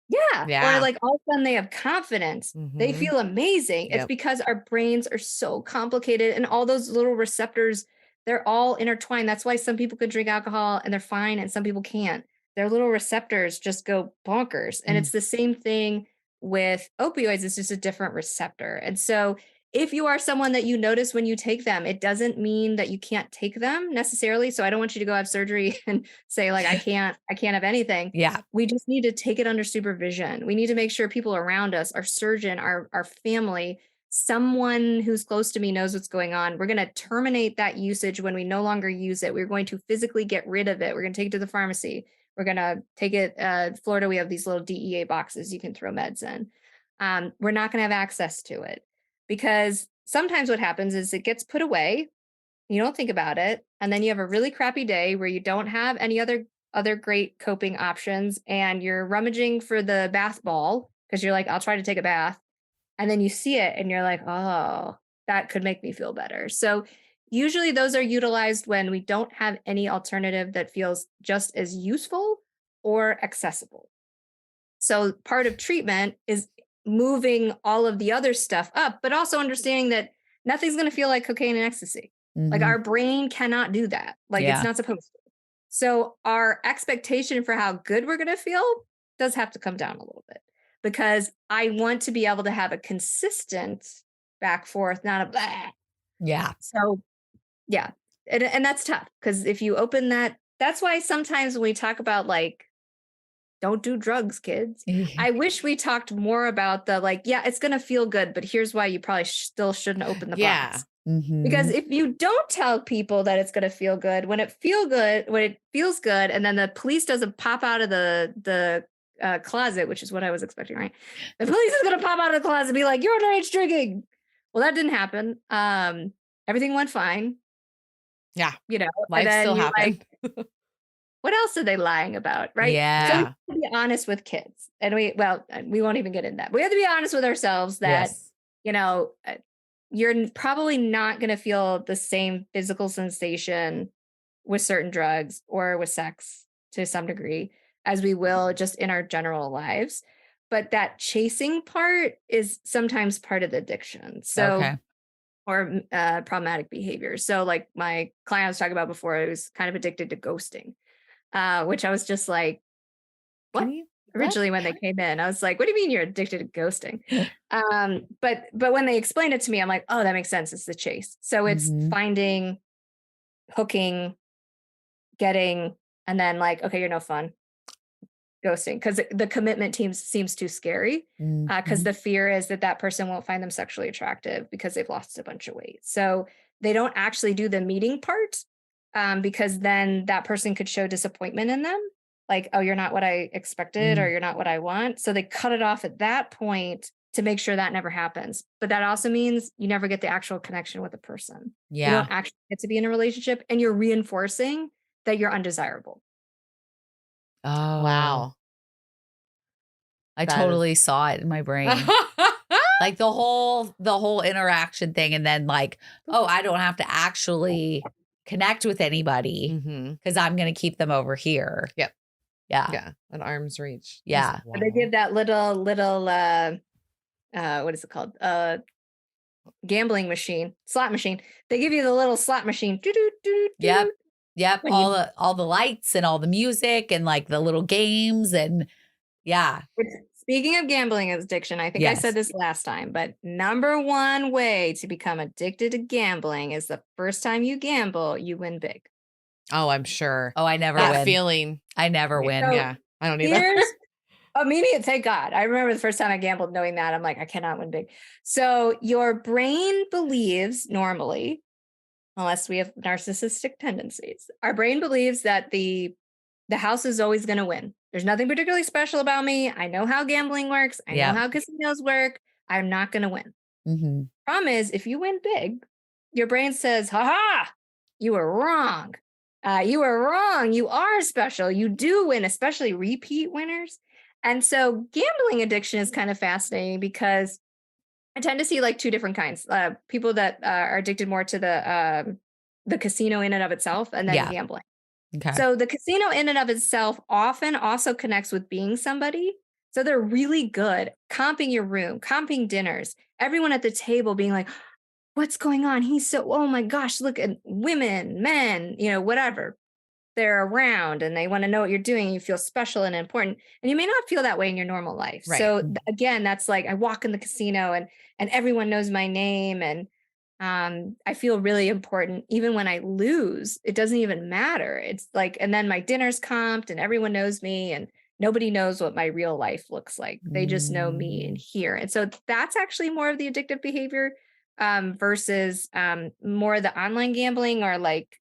A: yeah.
C: Yeah.
A: Or like all of a sudden they have confidence. They
C: Mhm.
A: feel amazing. It's
C: Yep.
A: because our brains are so complicated and all those little receptors, they're all intertwined. That's why some people can drink alcohol and they're fine and some people can't. Their little receptors just go bonkers. And it's the same thing with opioids. It's just a different receptor. And so if you are someone that you notice when you take them, it doesn't mean that you can't take them necessarily. So I don't want you to go have surgery and say like, I can't have anything.
B: Yeah.
A: We just need to take it under supervision. We need to make sure people around us, our surgeon, our family, someone who's close to me knows what's going on. We're going to terminate that usage when we no longer use it. We're going to physically get rid of it. We're going to take it to the pharmacy. We're going to take it. Florida, we have these little DEA boxes you can throw meds in. We're not going to have access to it because sometimes what happens is it gets put away. You don't think about it. And then you have a really crappy day where you don't have any other great coping options and you're rummaging for the bath ball because you're like, I'll try to take a bath. And then you see it and you're like, oh, that could make me feel better. So usually those are utilized when we don't have any alternative that feels just as useful or accessible. So part of treatment is moving all of the other stuff up, but also understanding that nothing's going to feel like cocaine and ecstasy. Like our brain cannot do that. Like it's not supposed to. So our expectation for how good we're going to feel does have to come down a little bit because I want to be able to have a consistent back forth, not a blah.
B: Yeah.
A: So yeah. And that's tough because if you open that, that's why sometimes when we talk about like, don't do drugs, kids. I wish we talked more about the like, yeah, it's going to feel good, but here's why you probably still shouldn't open the box. Because if you don't tell people that it's going to feel good, when it feels good, and then the police doesn't pop out of the closet, which is what I was expecting, right? The police is going to pop out of the closet and be like, you're underage drinking. Well, that didn't happen. Everything went fine.
C: Yeah.
A: You know,
C: Life still happened.
A: Like, what else are they lying about, right?
B: Yeah.
A: So we have to be honest with kids. And we won't even get into that. We have to be honest with ourselves that, you know, you're probably not going to feel the same physical sensation with certain drugs or with sex to some degree as we will just in our general lives. But that chasing part is sometimes part of the addiction. So, or problematic behavior. So like my client I was talking about before, he was kind of addicted to ghosting, which I was just like, what? Originally when they came in, I was like, what do you mean you're addicted to ghosting? But when they explained it to me, I'm like, oh, that makes sense. It's the chase. So it's finding, hooking, getting, and then like, okay, you're no fun. Ghosting. Because the commitment seems too scary. Because the fear is that person won't find them sexually attractive because they've lost a bunch of weight. So they don't actually do the meeting part because then that person could show disappointment in them. Like, oh, you're not what I expected or you're not what I want. So they cut it off at that point to make sure that never happens. But that also means you never get the actual connection with the person. You
B: Yeah.
A: don't actually get to be in a relationship, and you're reinforcing that you're undesirable.
B: Oh,
C: Wow.
B: I
C: That
B: totally saw it in my brain. Like the whole interaction thing. And then like, oh, I don't have to actually connect with anybody
C: Mhm.
B: because I'm going to keep them over here.
C: Yep.
B: Yeah.
C: Yeah. At arm's reach.
B: Yeah.
A: But they give that little what is it called? Gambling machine, slot machine. They give you the little slot machine.
B: Yep. Yep.
A: When
B: All the lights and all the music and like the little games and yeah.
A: Speaking of gambling addiction, I think I said this last time, but number one way to become addicted to gambling is the first time you gamble, you win big.
C: Oh, I'm sure.
B: Oh, I never
C: That
B: win.
C: feeling.
B: I never win.
A: So
C: Yeah. I don't either.
A: here's immediate, thank God. I remember the first time I gambled knowing that. I'm like, I cannot win big. So your brain believes normally, unless we have narcissistic tendencies, our brain believes that the house is always going to win. There's nothing particularly special about me. I know how gambling works. I know how casinos work. I'm not going to win.
B: Mm-hmm.
A: Problem is, if you win big, your brain says, ha ha, you were wrong. You were wrong. You are special. You do win, especially repeat winners. And so gambling addiction is kind of fascinating because I tend to see like two different kinds. People that are addicted more to the casino in and of itself, and then gambling.
B: Okay.
A: So the casino in and of itself often also connects with being somebody. So they're really good comping your room, comping dinners, everyone at the table being like, what's going on? He's so, oh my gosh, look at women, men, whatever. They're around and they want to know what you're doing. You feel special and important. And you may not feel that way in your normal life.
C: Right.
A: So again, that's like I walk in the casino and everyone knows my name and I feel really important. Even when I lose, it doesn't even matter. It's like, and then my dinner's comped and everyone knows me and nobody knows what my real life looks like. They just know me in here. And so that's actually more of the addictive behavior versus more of the online gambling or like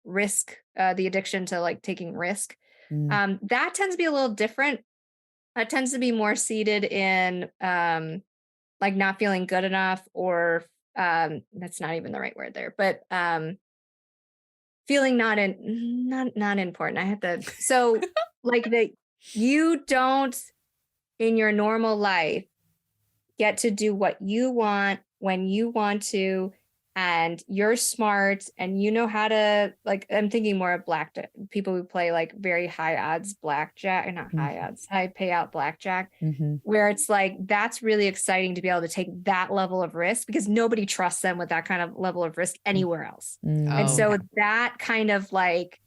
A: risk, the addiction to like taking risk. That tends to be a little different. That tends to be more seated in like not feeling good enough or that's not even the right word there, but feeling not important. I have to, so like that you don't in your normal life get to do what you want when you want to, and you're smart and you know how to, like, I'm thinking more of people who play like very high odds blackjack, or not high odds, high payout blackjack, where it's like, that's really exciting to be able to take that level of risk because nobody trusts them with that kind of level of risk anywhere else. And so that kind of like,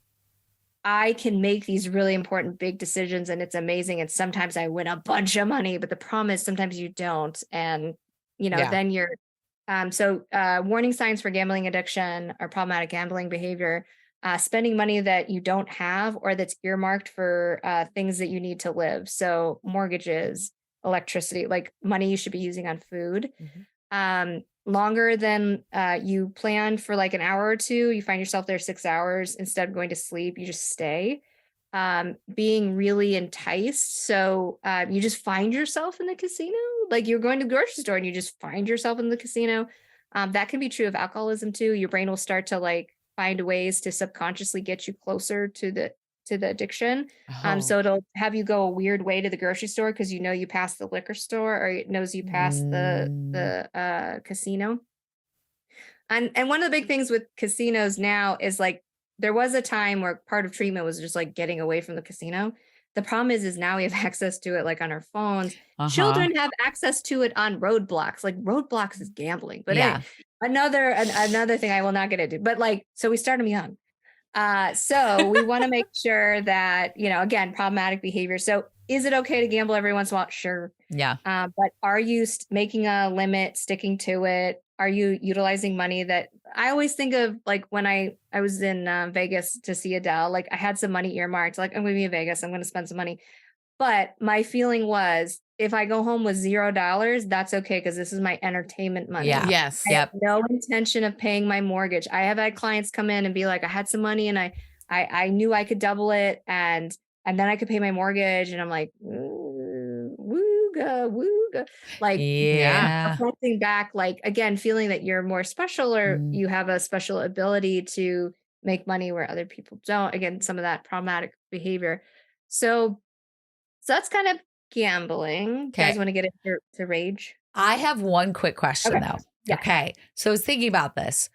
A: I can make these really important big decisions and it's amazing. And sometimes I win a bunch of money, but the problem is sometimes you don't. And, then you're, warning signs for gambling addiction or problematic gambling behavior, spending money that you don't have or that's earmarked for things that you need to live. So mortgages, electricity, like money you should be using on food. Longer than you planned for like an hour or two, you find yourself there 6 hours. Instead of going to sleep, you just stay. Being really enticed. So you just find yourself in the casino. Like you're going to the grocery store and you just find yourself in the casino. That can be true of alcoholism too. Your brain will start to like find ways to subconsciously get you closer to the addiction. So it'll have you go a weird way to the grocery store because you passed the liquor store or it knows you passed the casino. And one of the big things with casinos now is like there was a time where part of treatment was just like getting away from the casino. The problem is now we have access to it like on our phones. Children have access to it on roadblocks. Like roadblocks is gambling. But anyway, another thing I will not get into. But like, so we start them young. So we want to make sure that, again, problematic behavior. So is it okay to gamble every once in a while? Sure.
B: Yeah.
A: But are you making a limit, sticking to it? Are you utilizing money that I always think of like when I was in Vegas to see Adele, like I had some money earmarked, like I'm going to be in Vegas, I'm going to spend some money. But my feeling was if I go home with $0, that's okay because this is my entertainment money.
B: Yeah.
C: Yes.
A: I have no intention of paying my mortgage. I have had clients come in and be like, I had some money and I knew I could double it and then I could pay my mortgage. And I'm like, woo, wooga, wooga, like
B: Yeah.
A: reflecting back, like again, feeling that you're more special or
B: Mm.
A: you have a special ability to make money where other people don't. Again, some of that problematic behavior. So that's kind of gambling. You guys
B: Okay.
A: want to get into to rage?
B: I have one quick question
A: Okay.
B: though.
A: Yeah.
B: Okay. So I was thinking about this.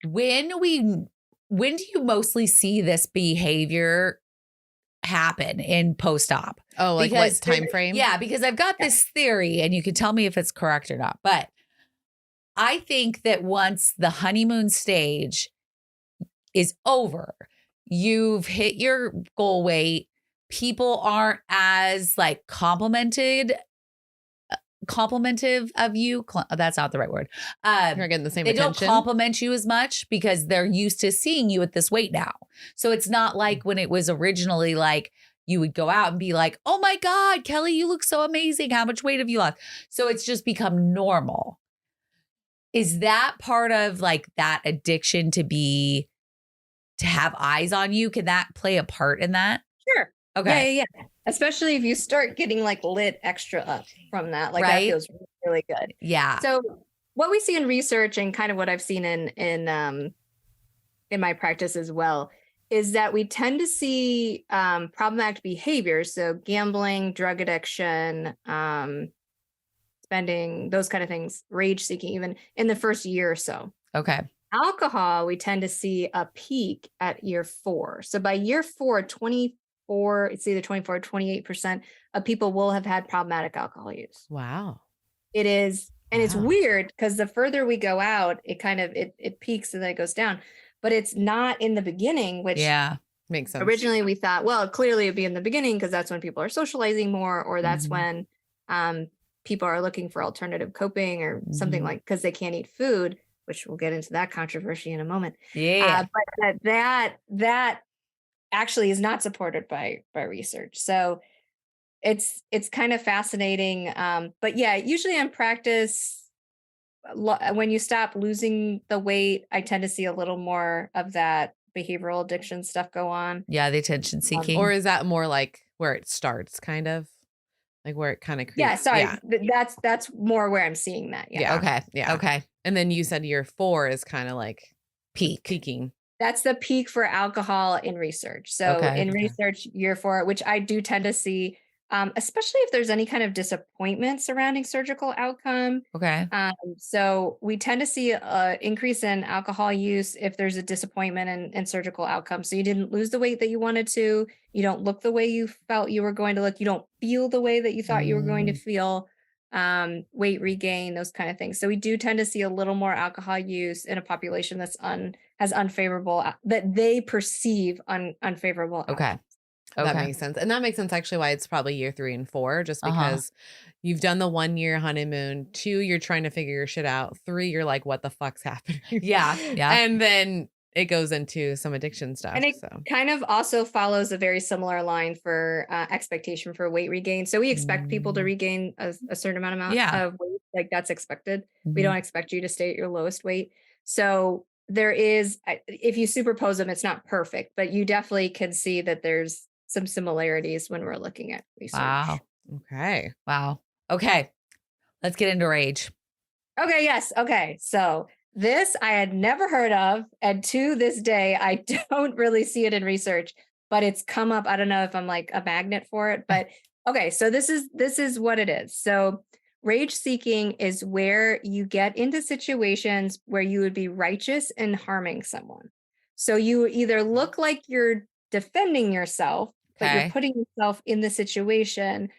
B: When do you mostly see this behavior happen in post-op?
C: Oh, like
B: Because
C: what time frame?
B: Yeah, because I've got this theory and you can tell me if it's correct or not. But I think that once the honeymoon stage is over, you've hit your goal weight, people aren't as like complimentive of you. That's not the right word.
C: You're getting the same
B: They
C: attention.
B: don't compliment you as much because they're used to seeing you at this weight now. So it's not like when it was originally like you would go out and be like, oh my God, Kelly, you look so amazing. How much weight have you lost? So it's just become normal. Is that part of like that addiction to have eyes on you? Can that play a part in that?
A: Sure.
B: Okay.
A: Yeah. Especially if you start getting like lit extra up from that, like
B: Right.
A: that feels really good.
B: Yeah.
A: So what we see in research and kind of what I've seen in my practice as well is that we tend to see problematic behaviors. So gambling, drug addiction, spending, those kind of things, rage seeking, even in the first year or so.
B: Okay.
A: Alcohol, we tend to see a peak at year 4. So by year 4, it's either 24 or 28% of people will have had problematic alcohol use.
C: Wow.
A: It is, and it's
C: Wow.
A: weird because the further we go out, it kind of, it peaks and then it goes down, but it's not in the beginning, which
C: Makes sense.
A: originally we thought, well, clearly it'd be in the beginning because that's when people are socializing more, or that's
B: Mhm.
A: when people are looking for alternative coping or something
B: Mhm.
A: like, because they can't eat food, which we'll get into that controversy in a moment.
B: Yeah.
A: But that actually is not supported by research. So it's kind of fascinating. But yeah, usually in practice, when you stop losing the weight, I tend to see a little more of that behavioral addiction stuff go on.
B: Yeah. The attention seeking.
C: Or is that more like where it starts, kind of like where it kind of creates?
A: Yeah, sorry. That's more where I'm seeing that. Yeah.
B: Okay.
C: Yeah.
B: Okay.
C: And then you said year 4 is kind of like
B: Peaking.
A: That's the peak for alcohol in research. So
B: Okay.
A: in research, year 4, which I do tend to see, especially if there's any kind of disappointment surrounding surgical outcome.
B: Okay.
A: So we tend to see an increase in alcohol use if there's a disappointment in surgical outcome. So you didn't lose the weight that you wanted to. You don't look the way you felt you were going to look. You don't feel the way that you thought you were going to feel. Weight regain, those kind of things. So we do tend to see a little more alcohol use in a population that's has unfavorable, that they perceive unfavorable.
B: Okay.
A: outcomes.
C: That makes sense. And that makes sense actually why it's probably year 3 and 4, just because you've done the 1 year honeymoon. 2, you're trying to figure your shit out. 3, you're like, what the fuck's happening?
B: Yeah. Yeah.
C: And then it goes into some addiction stuff.
A: And it kind of also follows a very similar line for expectation for weight regain. So we expect people to regain a certain amount of weight. Like that's expected. We don't expect you to stay at your lowest weight. So there is, if you superpose them, it's not perfect, but you definitely can see that there's some similarities when we're looking at research.
B: Wow.
C: Okay.
B: Wow. Okay. Let's get into rage.
A: Okay. Yes. Okay. So this I had never heard of. And to this day, I don't really see it in research, but it's come up. I don't know if I'm like a magnet for it, but okay. So this is what it is. So rage seeking is where you get into situations where you would be righteous in harming someone. So you either look like you're defending yourself, but you're putting yourself in the situation,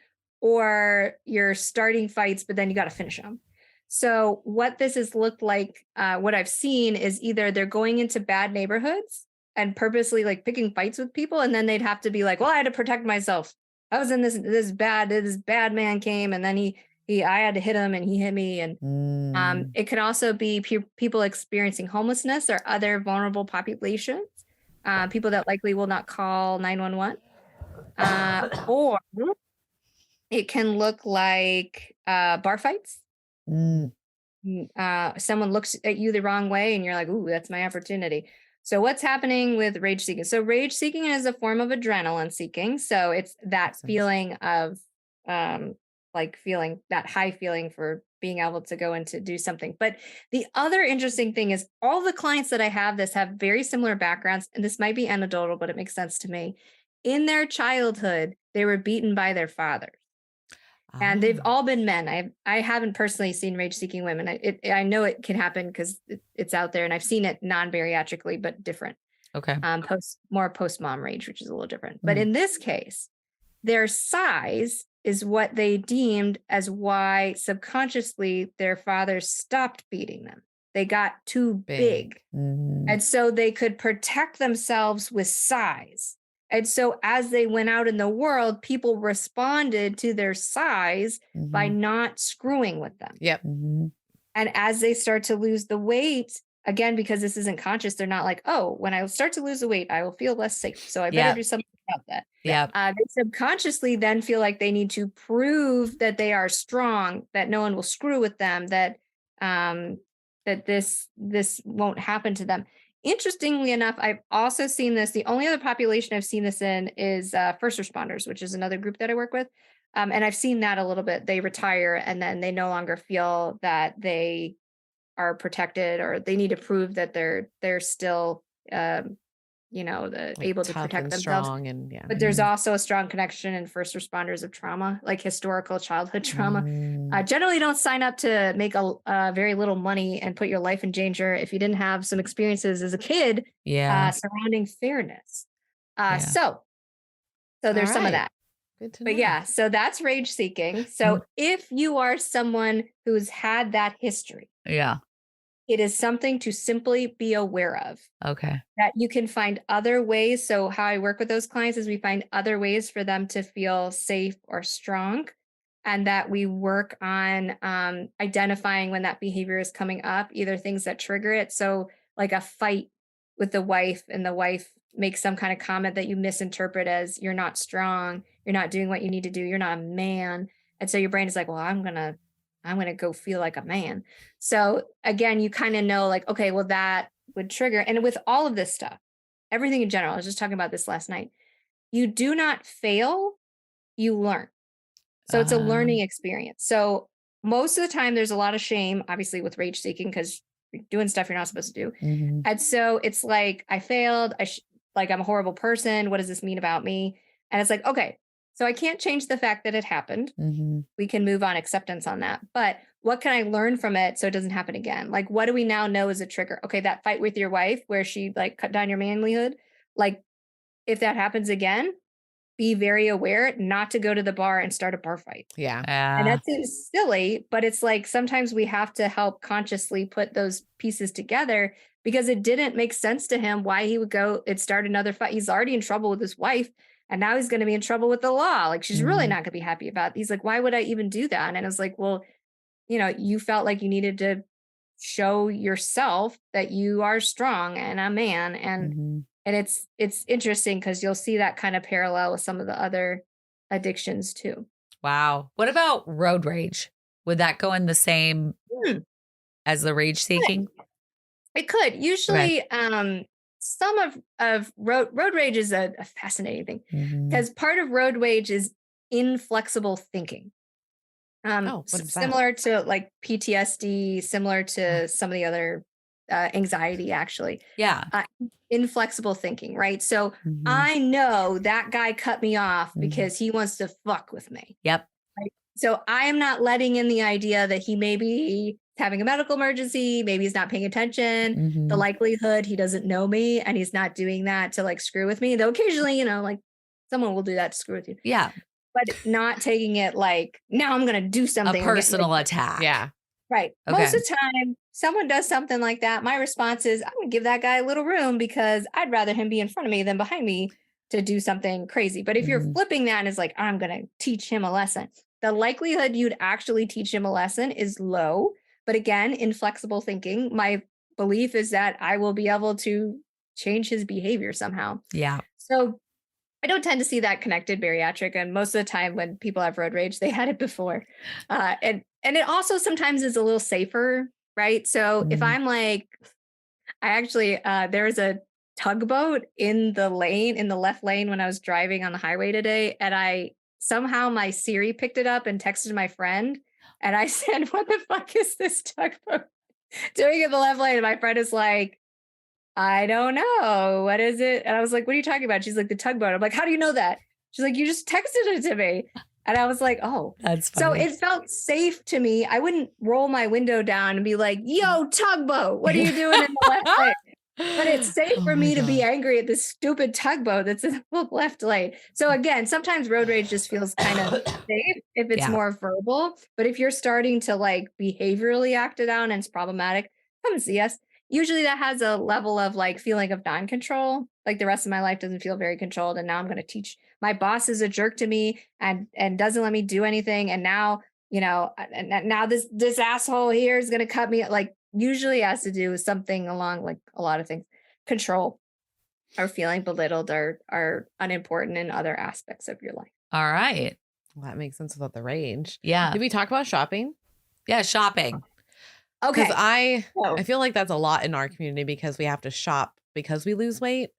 A: or you're starting fights, but then you got to finish them. So what this has looked like, what I've seen is either they're going into bad neighborhoods and purposely like picking fights with people, and then they'd have to be like, well, I had to protect myself. I was in this bad man came, and then I had to hit him and he hit me. And it could also be people experiencing homelessness or other vulnerable populations, people that likely will not call 911. Or it can look like bar fights. Someone looks at you the wrong way and you're like, ooh, that's my opportunity. So what's happening with rage seeking? So rage seeking is a form of adrenaline seeking. So it's that feeling of like feeling that high feeling for being able to go and to do something. But the other interesting thing is all the clients that I have this have very similar backgrounds, and this might be anecdotal, but it makes sense to me. In their childhood, they were beaten by their fathers. And they've all been men. I haven't personally seen rage-seeking women. I know it can happen because it's out there, and I've seen it non-bariatrically, but different.
B: Okay.
A: More post-mom rage, which is a little different. But in this case, their size is what they deemed as why subconsciously their fathers stopped beating them. They got too big. And so they could protect themselves with size. And so as they went out in the world, people responded to their size by not screwing with them.
C: Yep.
A: And as they start to lose the weight, again, because this isn't conscious, they're not like, oh, when I start to lose the weight, I will feel less safe. So I better do something about that. They subconsciously then feel like they need to prove that they are strong, that no one will screw with them, that that this won't happen to them. Interestingly enough, I've also seen this. The only other population I've seen this in is first responders, which is another group that I work with. And I've seen that a little bit. They retire and then they no longer feel that they are protected, or they need to prove that they're still, able to protect themselves. But there's also a strong connection in first responders of trauma, like historical childhood trauma. Generally don't sign up to make a very little money and put your life in danger if you didn't have some experiences as a kid surrounding fairness. So there's some of that.
C: Good to
A: But
C: know.
A: so that's rage seeking. So if you are someone who's had that history, it is something to simply be aware of.
B: Okay.
A: That you can find other ways. So how I work with those clients is we find other ways for them to feel safe or strong, and that we work on identifying when that behavior is coming up, either things that trigger it. So like a fight with the wife, and the wife makes some kind of comment that you misinterpret as you're not strong, you're not doing what you need to do, you're not a man. And so your brain is like, well, I'm going to go feel like a man. So again, you kind of know like, okay, well, that would trigger. And with all of this stuff, everything in general, I was just talking about this last night. You do not fail, you learn. So it's a learning experience. So most of the time there's a lot of shame, obviously, with rage seeking, because you're doing stuff you're not supposed to do. And so it's like, I failed. I'm a horrible person. What does this mean about me? And it's like, okay, so I can't change the fact that it happened. We can move on, acceptance on that. But what can I learn from it so it doesn't happen again? Like, what do we now know is a trigger? Okay, that fight with your wife where she like cut down your manlyhood. Like, if that happens again, be very aware not to go to the bar and start a bar fight. And that seems silly, but it's like sometimes we have to help consciously put those pieces together, because it didn't make sense to him why he would go and start another fight. He's already in trouble with his wife, and now he's going to be in trouble with the law. Like, she's really not going to be happy about it. He's like, why would I even do that? And I was like, well, you felt like you needed to show yourself that you are strong and a man. And it's interesting because you'll see that kind of parallel with some of the other addictions too.
B: Wow. What about road rage? Would that go in the same as the rage seeking?
A: It could. Usually, some of road rage is a fascinating thing, because part of road rage is inflexible thinking. Similar to like PTSD, similar to some of the other anxiety, actually. Inflexible thinking, right? So I know that guy cut me off because he wants to fuck with me.
B: Yep.
A: Right? So I am not letting in the idea that he may be having a medical emergency, maybe he's not paying attention. The likelihood he doesn't know me and he's not doing that to like screw with me, though occasionally, like someone will do that to screw with you.
B: Yeah.
A: But not taking it like, now I'm going to do something.
B: A personal attack.
C: Yeah.
A: Right. Okay. Most of the time, someone does something like that. My response is, I'm going to give that guy a little room, because I'd rather him be in front of me than behind me to do something crazy. But if you're flipping that and it's like, I'm going to teach him a lesson, the likelihood you'd actually teach him a lesson is low. But again, inflexible thinking, my belief is that I will be able to change his behavior somehow.
B: Yeah.
A: So I don't tend to see that connected bariatric. And most of the time when people have road rage, they had it before. And it also sometimes is a little safer, right? So if I'm like, I actually, there was a tugboat in the left lane when I was driving on the highway today, and I somehow my Siri picked it up and texted my friend. And I said, what the fuck is this tugboat doing in the left lane? And my friend is like, I don't know. What is it? And I was like, what are you talking about? She's like, the tugboat. I'm like, how do you know that? She's like, you just texted it to me. And I was like, oh,
B: That's
A: so
B: funny.
A: it felt safe to me. I wouldn't roll my window down and be like, yo, tugboat, what are you doing in the left lane? But it's safe for me to be angry at this stupid tugboat that's in the left lane. So again, sometimes road rage just feels kind of safe if it's more verbal. But if you're starting to like behaviorally act it out and it's problematic, come and see us. Usually that has a level of like feeling of non-control. Like the rest of my life doesn't feel very controlled. And now I'm going to teach. My boss is a jerk to me and doesn't let me do anything. And now, you know, and now this asshole here is going to cut me. Like usually has to do with something along like a lot of things, control or feeling belittled are unimportant in other aspects of your life.
B: All right.
C: Well, that makes sense about the rage.
B: Yeah.
C: Did we talk about shopping?
B: Yeah. Shopping.
A: Okay.
C: Because I feel like that's a lot in our community because we have to shop because we lose weight.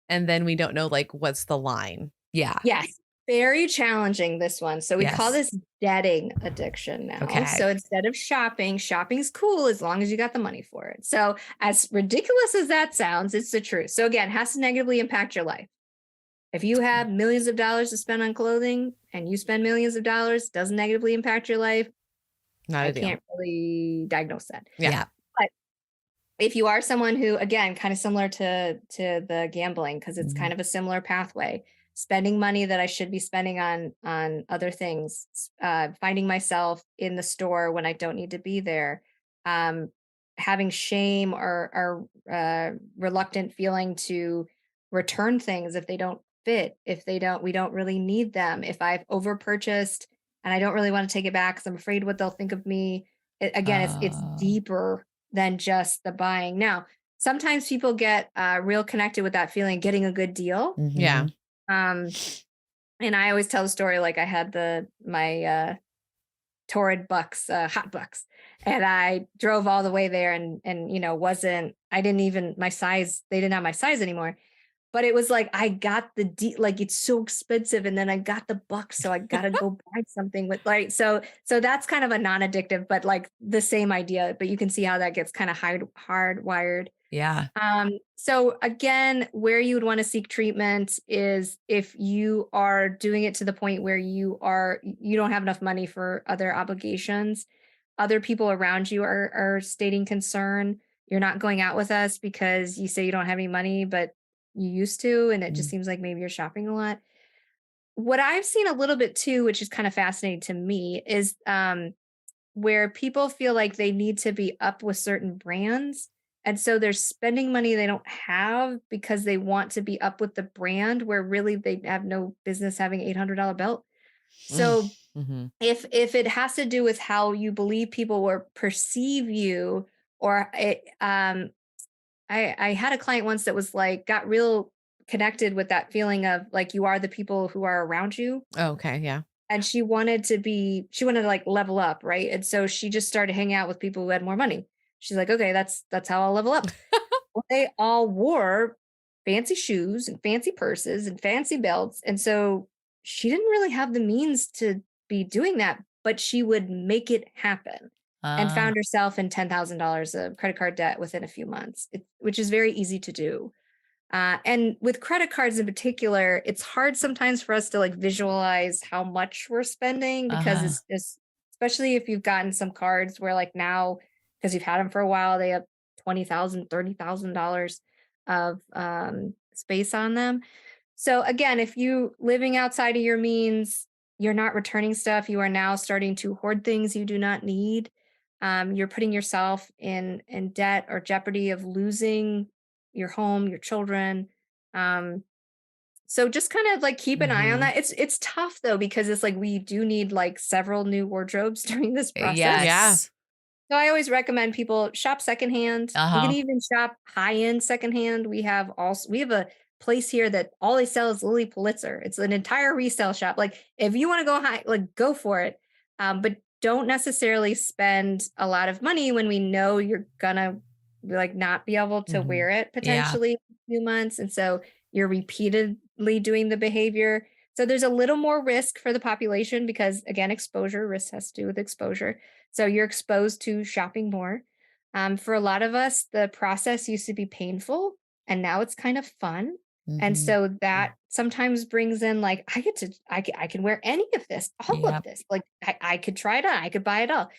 C: And then we don't know like what's the line.
B: Yeah.
A: Yes. Very challenging, this one. So we call this debiting addiction now.
B: Okay.
A: So instead of shopping's cool as long as you got the money for it. So as ridiculous as that sounds, it's the truth. So again, it has to negatively impact your life. If you have millions of dollars to spend on clothing and you spend millions of dollars, doesn't negatively impact your life.
C: Not a deal.
A: Can't really diagnose that.
B: Yeah.
A: But if you are someone who, again, kind of similar to the gambling, because it's kind of a similar pathway, spending money that I should be spending on other things, finding myself in the store when I don't need to be there, having shame or reluctant feeling to return things if they don't fit, we don't really need them, if I've over purchased and I don't really want to take it back because I'm afraid what they'll think of me. It's deeper than just the buying. Now, sometimes people get real connected with that feeling, getting a good deal.
B: Mm-hmm.
C: Yeah.
A: And I always tell the story like I had my Torrid Bucks, hot bucks, and I drove all the way there and you know I didn't even my size, they didn't have my size anymore. But it was like, I got like, it's so expensive. And then I got the bucks. So I got to go buy something with like, so that's kind of a non-addictive, but like the same idea, but you can see how that gets kind of hardwired.
B: Yeah.
A: So again, where you would want to seek treatment is if you are doing it to the point where you don't have enough money for other obligations. Other people around you are stating concern. You're not going out with us because you say you don't have any money, but you used to, and it just seems like maybe you're shopping a lot. What I've seen a little bit too, which is kind of fascinating to me, is where people feel like they need to be up with certain brands. And so they're spending money they don't have because they want to be up with the brand where really they have no business having $800 belt. So if it has to do with how you believe people will perceive you, or it, I had a client once that was like, got real connected with that feeling of like, you are the people who are around you.
C: Oh, okay. Yeah.
A: And she wanted to like level up. Right. And so she just started hanging out with people who had more money. She's like, okay, that's how I'll level up. Well, they all wore fancy shoes and fancy purses and fancy belts. And so she didn't really have the means to be doing that, but she would make it happen. And found herself in $10,000 of credit card debt within a few months, which is very easy to do. And with credit cards in particular, it's hard sometimes for us to like visualize how much we're spending because it's just, especially if you've gotten some cards where like now, because you've had them for a while, they have $20,000, $30,000 of space on them. So again, if you living outside of your means, you're not returning stuff, you are now starting to hoard things you do not need. You're putting yourself in debt or jeopardy of losing your home, your children. So just kind of like keep an eye on that. It's tough though, because it's like we do need like several new wardrobes during this process.
B: Yes.
C: Yeah.
A: So I always recommend people shop secondhand. You can even shop high-end secondhand. We have a place here that all they sell is Lily Pulitzer. It's an entire resale shop. Like if you want to go high, like go for it. But don't necessarily spend a lot of money when we know you're gonna like not be able to wear it potentially in a few months. And so you're repeatedly doing the behavior. So there's a little more risk for the population because, again, exposure, risk has to do with exposure. So you're exposed to shopping more. For a lot of us, the process used to be painful and now it's kind of fun. And
B: Mhm.
A: so that sometimes brings in like, I can wear any of this, all of
B: Yep.
A: this. Like I could try it on, I could buy it all.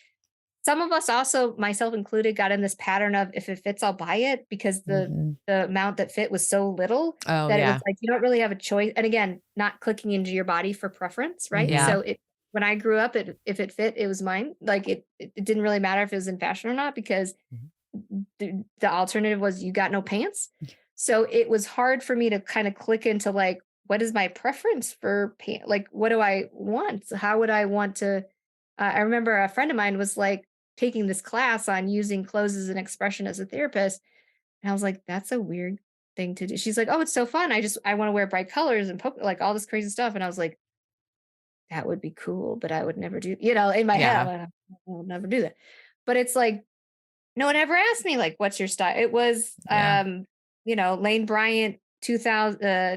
A: Some of us also, myself included, got in this pattern of if it fits, I'll buy it because
B: Mhm.
A: the amount that fit was so little
C: Oh,
A: that it was
C: yeah.
A: like you don't really have a choice. And again, not clicking into your body for preference, right?
C: Mhm.
B: Yeah.
A: So it when I grew up, if it fit, it was mine. Like it didn't really matter if it was in fashion or not because
C: Mhm.
A: the alternative was you got no pants. So it was hard for me to kind of click into like, what is my preference for pants? Like, what do I want? So how would I want to? I remember a friend of mine was like taking this class on using clothes as an expression as a therapist. And I was like, that's a weird thing to do. She's like, oh, it's so fun. I want to wear bright colors and like all this crazy stuff. And I was like, that would be cool, but I would never do, in my head,
C: Yeah.
A: I'm like, I will never do that. But it's like, no one ever asked me like, "What's your style?" It was,
C: Yeah.
A: Lane Bryant,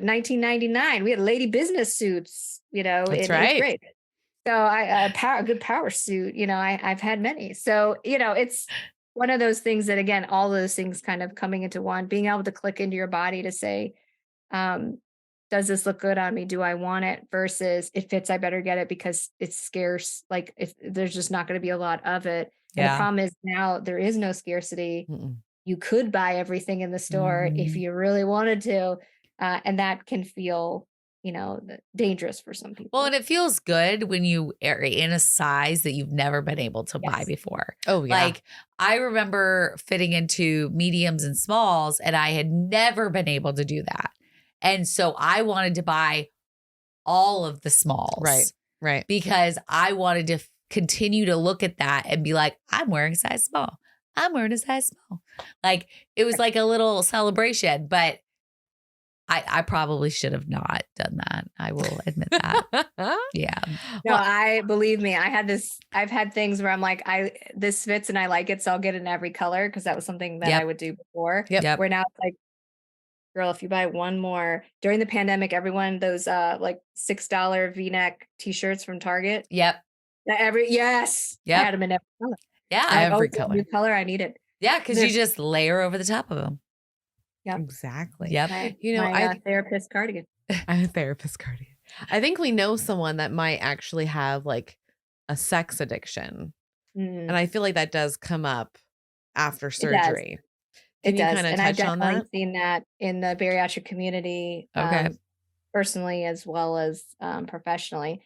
A: 1999. We had lady business suits,
C: That's
A: in eighth
C: right.
A: grade. So a good power suit. I've had many. So it's one of those things that again, all those things kind of coming into one, being able to click into your body to say, um, does this look good on me? Do I want it? Versus it fits, I better get it because it's scarce. Like if there's just not going to be a lot of it. And the
B: Yeah.
A: problem is now there is no scarcity.
C: Mm-mm.
A: You could buy everything in the store if
B: Mhm.
A: you really wanted to. And that can feel, dangerous for some
B: Well,
A: people.
B: and it feels good when you are in a size that you've never been able to buy
A: Yes.
B: before.
C: Oh, yeah.
B: Like I remember fitting into mediums and smalls, and I had never been able to do that. And so I wanted to buy all of the smalls.
C: Right. Right.
B: Because I wanted to continue to look at that and be like, I'm wearing a size small. I'm wearing a size small. Like it was like a little celebration, but I probably should have not done that. I will admit that. Yeah.
A: No,
C: Well,
A: believe me, I've had things where I'm like, this fits and I like it, so I'll get it in every color because that was something that I
B: Yep.
A: would do before.
C: Yep.
B: Yep.
A: Where now it's like, girl, if you buy one more during the pandemic, everyone those like $6 V-neck t-shirts from Target.
B: Yep.
A: Yes, I
B: Yep.
A: had them in every color.
B: Yeah.
A: I'm like, oh,
C: every
A: it's a new
C: color.
A: color, I need it.
B: Yeah. Cause you
A: There's
B: just layer over the top of them.
A: Yep,
C: Exactly.
B: Yep.
A: my therapist cardigan.
C: I'm a therapist guardian. I think we know someone that might actually have like a sex addiction.
A: Mm,
C: And I feel like that does come up after
A: it does.
C: surgery. Can
A: It
C: you
A: does.
C: kind of
A: And I've
C: touch on
A: definitely
C: that?
A: seen that in the bariatric community,
B: Okay.
A: personally as well as professionally.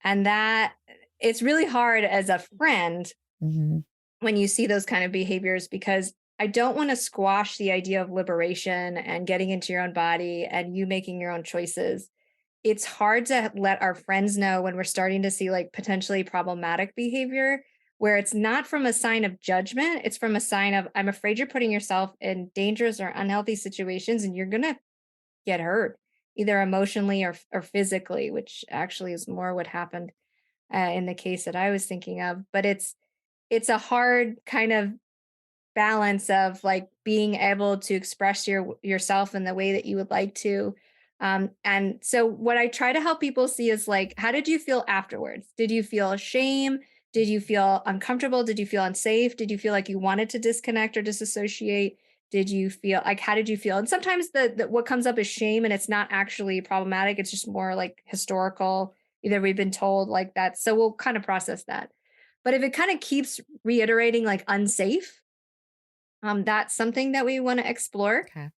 A: And that it's really hard as a friend
B: Mm-hmm.
A: when you see those kind of behaviors because I don't want to squash the idea of liberation and getting into your own body and you making your own choices. It's hard to let our friends know when we're starting to see like potentially problematic behavior where it's not from a sign of judgment, it's from a sign of I'm afraid you're putting yourself in dangerous or unhealthy situations and you're going to get hurt either emotionally or physically, which actually is more what happened in the case that I was thinking of. But it's a hard kind of balance of like being able to express yourself in the way that you would like to. And so what I try to help people see is like, how did you feel afterwards? Did you feel shame? Did you feel uncomfortable? Did you feel unsafe? Did you feel like you wanted to disconnect or disassociate? Did you feel like how did you feel? And sometimes the what comes up is shame and it's not actually problematic. It's just more like historical. Either we've been told like that. So we'll kind of process that. But if it kind of keeps reiterating like unsafe, that's something that we want to explore
C: Okay.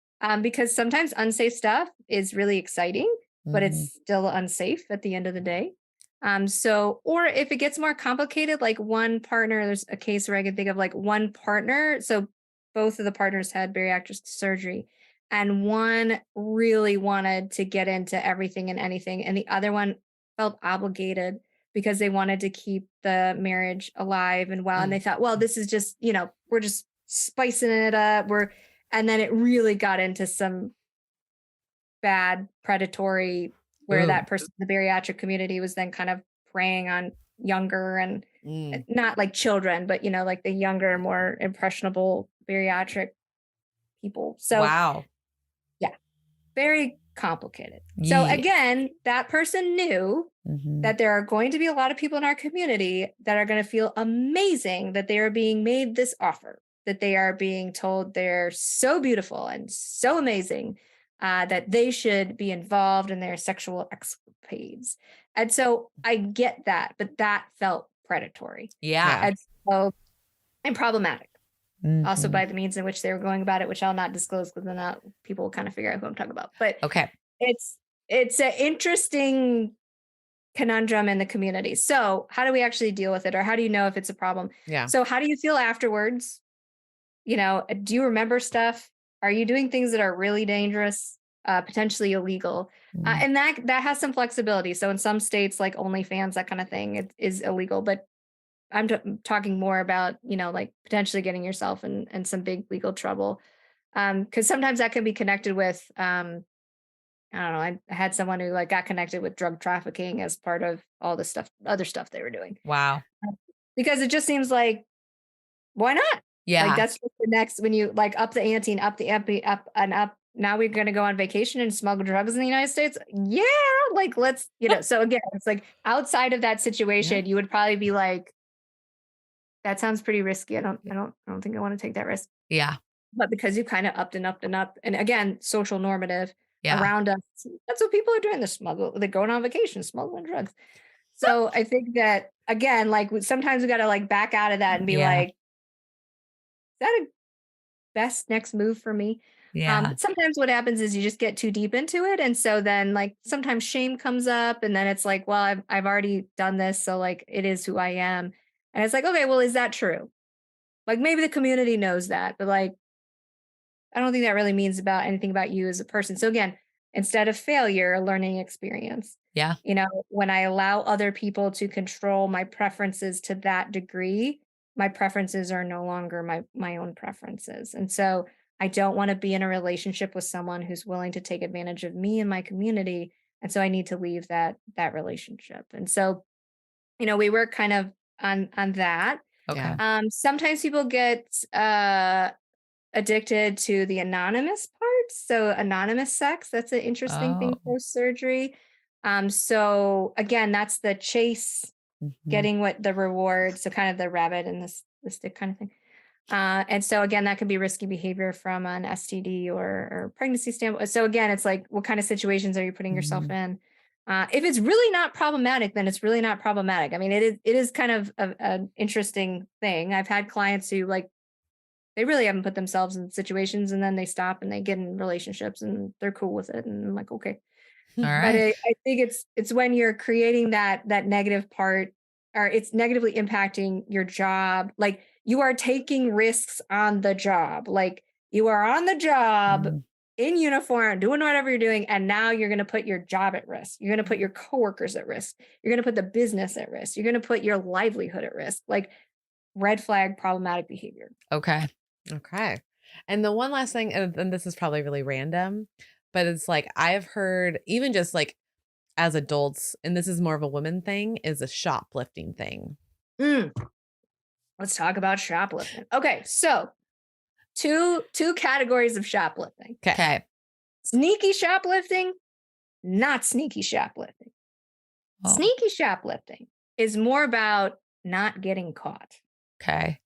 A: because sometimes unsafe stuff is really exciting, but
B: Mm-hmm.
A: it's still unsafe at the end of the day. Or if it gets more complicated, like one partner, there's a case where I can think of like one partner. So both of the partners had bariatric surgery, and one really wanted to get into everything and anything, and the other one felt obligated because they wanted to keep the marriage alive and well. And they thought, well, this is just, we're just spicing it up. And then it really got into some bad predatory where
B: Ooh.
A: that person, the bariatric community was then kind of preying on younger and
C: Mm.
A: not like children, but like the younger, more impressionable bariatric people. So
B: Wow.
A: yeah, very complicated. So again, that person knew that there are going to be a lot of people in our community that are going to feel amazing that they are being made this offer, that they are being told they're so beautiful and so amazing, that they should be involved in their sexual escapades. And so I get that, but that felt predatory.
B: Yeah.
A: And problematic. Also by the means in which they were going about it, which I'll not disclose because then people will kind of figure out who I'm talking about. But
B: okay,
A: it's an interesting conundrum in the community. So how do we actually deal with it? Or how do you know if it's a problem?
C: Yeah.
A: So how do you feel afterwards? You know, do you remember stuff? Are you doing things that are really dangerous, potentially illegal? And that has some flexibility. So in some states like OnlyFans, that kind of thing, it is illegal. But I'm talking more about, you know, like potentially getting yourself in some big legal trouble. Because sometimes that can be connected with, I don't know, I had someone who like got connected with drug trafficking as part of all the other stuff they were doing.
B: Wow.
A: Because it just seems like, why not?
B: Yeah.
A: Like that's just the next, when you like up the ante and up the ante, up and up. Now we're going to go on vacation and smuggle drugs in the United States. Yeah. Like, let's, you know, so again, it's like outside of that situation, you would probably be like, that sounds pretty risky. I don't think I want to take that risk.
B: Yeah.
A: But because you kind of upped and upped and up, and again, social normative around us, that's what people are doing. They're going on vacation, smuggling drugs. So I think that again, like sometimes we got to like back out of that and be like, is that a best next move for me?
B: Yeah.
A: Sometimes what happens is you just get too deep into it. And so then like sometimes shame comes up and then it's like, well, I've already done this. So like it is who I am. And it's like, okay, well, is that true? Like maybe the community knows that, but like, I don't think that really means about anything about you as a person. So again, instead of failure, a learning experience.
B: Yeah.
A: You know, when I allow other people to control my preferences to that degree, my preferences are no longer my own preferences. And so I don't want to be in a relationship with someone who's willing to take advantage of me and my community. And so I need to leave that relationship. And so, you know, we work kind of on that.
B: Okay.
A: Sometimes people get addicted to the anonymous part. So anonymous sex, that's an interesting thing post-surgery. So again, that's the chase, getting what the reward. So kind of the rabbit and the stick kind of thing. And so again, that could be risky behavior from an STD or pregnancy standpoint. So again, it's like, what kind of situations are you putting yourself in? If it's really not problematic, then it's really not problematic. I mean, it is kind of an interesting thing. I've had clients who like, they really haven't put themselves in situations and then they stop and they get in relationships and they're cool with it. And I'm like, okay.
B: All right.
A: But I think it's when you're creating that negative part, or it's negatively impacting your job. Like you are taking risks on the job. Like you are on the job in uniform, doing whatever you're doing. And now you're going to put your job at risk. You're going to put your coworkers at risk. You're going to put the business at risk. You're going to put your livelihood at risk. Like red flag, problematic behavior.
B: Okay.
C: And the one last thing, and this is probably really random, but it's like I've heard even just like as adults, and this is more of a woman thing, is a shoplifting thing.
A: Let's talk about shoplifting. Okay, so two categories of shoplifting.
B: Okay.
A: Sneaky shoplifting, not sneaky shoplifting.
B: Oh.
A: Sneaky shoplifting is more about not getting caught.
B: Okay.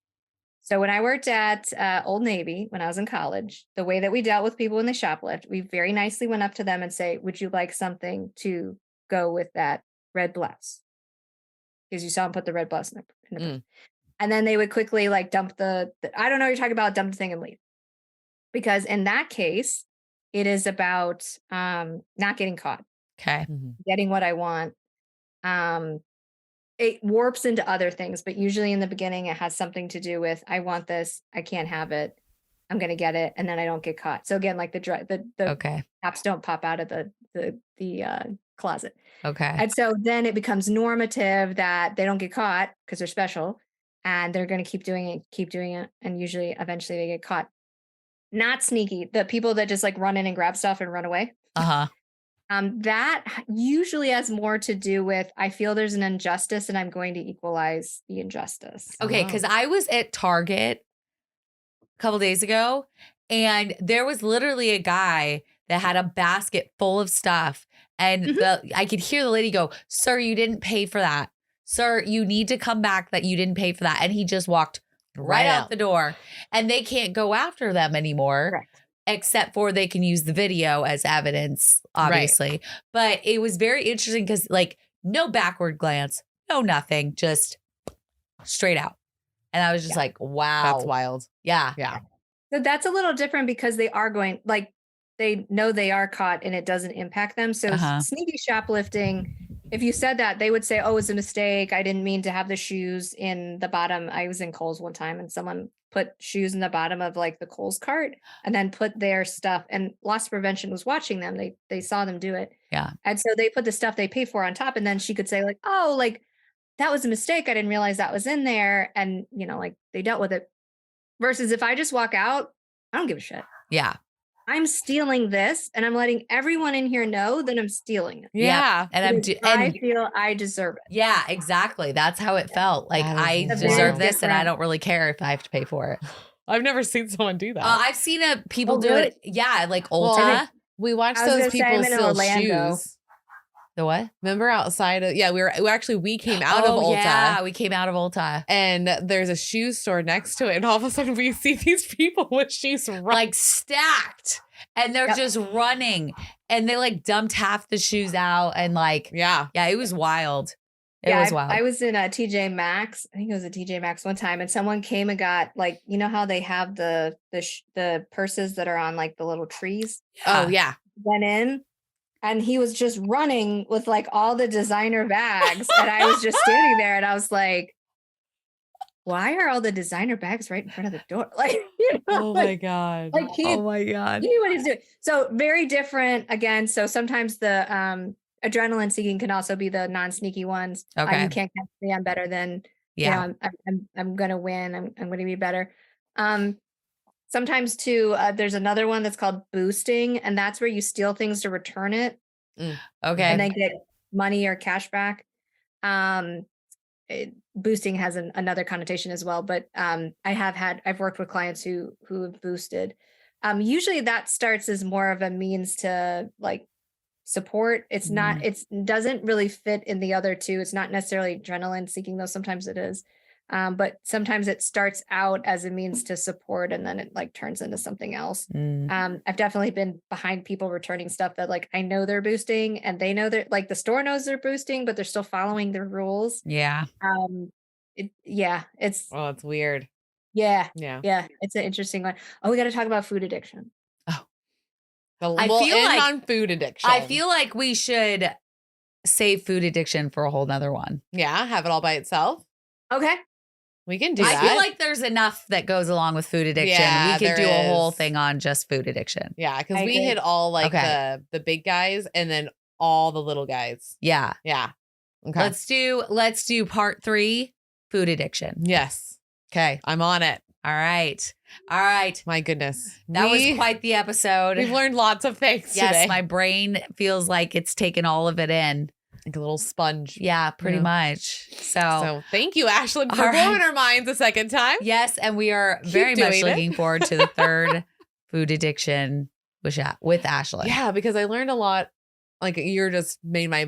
A: So when I worked at Old Navy, when I was in college, the way that we dealt with people when they shoplift, we very nicely went up to them and say, would you like something to go with that red blouse? Because you saw them put the red blouse in the purse. And then they would quickly like dump the I don't know what you're talking about, dump the thing and leave. Because in that case, it is about not getting caught.
B: Okay.
A: Getting what I want. It warps into other things, but usually in the beginning, it has something to do with, I want this, I can't have it, I'm going to get it, and then I don't get caught. So again, like the caps don't pop out of the closet.
B: Okay.
A: And so then it becomes normative that they don't get caught because they're special, and they're going to keep doing it, and usually eventually they get caught. Not sneaky. The people that just like run in and grab stuff and run away. That usually has more to do with, I feel there's an injustice and I'm going to equalize the injustice.
B: Okay, because I was at Target a couple days ago and there was literally a guy that had a basket full of stuff. And I could hear the lady go, "Sir, you didn't pay for that. Sir, you need to come back that you didn't pay for that." And he just walked right out the door. And they can't go after them anymore.
A: Correct.
B: Except for they can use the video as evidence, obviously. Right. But it was very interesting because like no backward glance, no nothing, just straight out. And I was just like, wow.
C: That's wild.
B: Yeah.
C: Yeah.
A: So that's a little different because they are going, like, they know they are caught and it doesn't impact them. So sneaky shoplifting, if you said that, they would say, "Oh, it's a mistake. I didn't mean to have the shoes in the bottom." I was in Kohl's one time and someone put shoes in the bottom of like the Kohl's cart and then put their stuff, and loss prevention was watching them. They saw them do it.
B: Yeah.
A: And so they put the stuff they paid for on top. And then she could say like, "Oh, like that was a mistake. I didn't realize that was in there." And, you know, like they dealt with it. Versus if I just walk out, I don't give a shit.
B: Yeah.
A: I'm stealing this and I'm letting everyone in here know that I'm stealing it.
B: Yeah. And
A: I feel I deserve it.
B: Yeah, exactly. That's how it felt. Like I deserve this and I don't really care if I have to pay for it.
C: I've never seen someone do that.
B: I've seen people do it. Yeah. Like Ulta.
C: Well, we watched those people steal shoes.
B: The what?
C: Remember outside of, we came out of Ulta.
B: Yeah, we came out of Ulta.
C: And there's a shoe store next to it. And all of a sudden we see these people with shoes
B: like stacked. And they're just running. And they like dumped half the shoes out. And like, yeah, it was wild. It was wild.
A: I was in a TJ Maxx. I think it was a TJ Maxx one time. And someone came and got like, you know how they have the purses that are on like the little trees?
C: Oh, yeah.
A: Went in. And he was just running with like all the designer bags. And I was just standing there and I was like, why are all the designer bags right in front of the door? Like, you know,
C: oh my God.
A: Like
B: oh my God.
A: He knew what he was doing. So very different again. So sometimes the adrenaline seeking can also be the non-sneaky ones.
B: Okay.
A: You can't catch me. I'm better than, you know, I'm going to win. I'm going to be better. Sometimes too, there's another one that's called boosting, and that's where you steal things to return it.
B: Okay.
A: And then get money or cash back. Boosting has another connotation as well, but I've worked with clients who have boosted. Usually that starts as more of a means to like support. It's not, it doesn't really fit in the other two. It's not necessarily adrenaline seeking, though sometimes it is. But sometimes it starts out as a means to support and then it like turns into something else. I've definitely been behind people returning stuff that like, I know they're boosting and they know they're like the store knows they're boosting, but they're still following their rules.
B: Yeah.
A: It's
C: weird.
A: Yeah. It's an interesting one. Oh, we got to talk about food addiction.
C: Oh, I feel like on food addiction.
B: I feel like we should save food addiction for a whole nother one.
C: Yeah. Have it all by itself.
A: Okay.
C: We can do that.
B: I feel like there's enough that goes along with food addiction.
C: Yeah,
B: we could do a whole thing on just food addiction.
C: Yeah, because we hit all like the big guys and then all the little guys.
B: Yeah.
C: Yeah. Okay.
B: Let's do part 3, food addiction.
C: Yes.
B: Okay.
C: I'm on it.
B: All right.
C: My goodness.
B: That was quite the episode.
C: We've learned lots of things today.
B: My brain feels like it's taken all of it in.
C: Like a little sponge.
B: Yeah, pretty much. So
C: thank you, Ashlyn, for blowing our minds a second time.
B: Yes, and we are very much looking forward to the 3rd food addiction with Ashlyn.
C: Yeah, because I learned a lot. Like you're just made my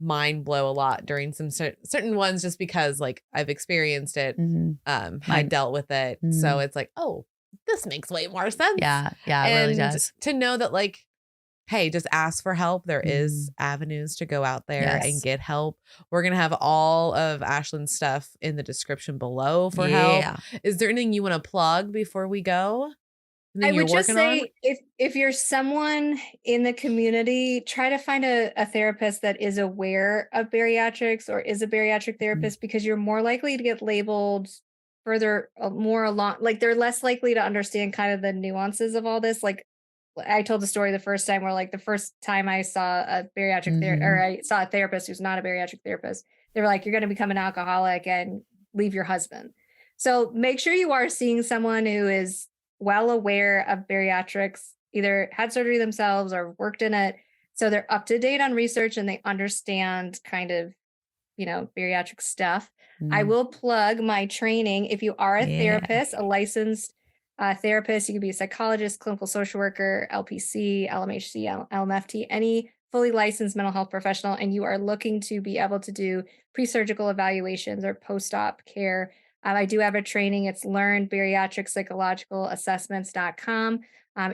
C: mind blow a lot during some certain ones just because like I've experienced it. I dealt with it. So it's like, oh, this makes way more sense.
B: Yeah, it really does.
C: To know that like, hey, just ask for help. There is avenues to go out there and get help. We're going to have all of Ashlyn's stuff in the description below for help. Is there anything you want to plug before we go?
A: I would just say if you're someone in the community, try to find a therapist that is aware of bariatrics or is a bariatric therapist because you're more likely to get labeled further more along. Like they're less likely to understand kind of the nuances of all this. Like I told the story the first time where like the first time I saw a bariatric or I saw a therapist who's not a bariatric therapist, they were like, you're going to become an alcoholic and leave your husband. So make sure you are seeing someone who is well aware of bariatrics, either had surgery themselves or worked in it. So they're up to date on research and they understand kind of, you know, bariatric stuff. I will plug my training. If you are a therapist, a licensed therapist. You can be a psychologist, clinical social worker, LPC, LMHC, LMFT, any fully licensed mental health professional, and you are looking to be able to do pre-surgical evaluations or post-op care. I do have a training. It's Learn Bariatric Psychological Assessments.com.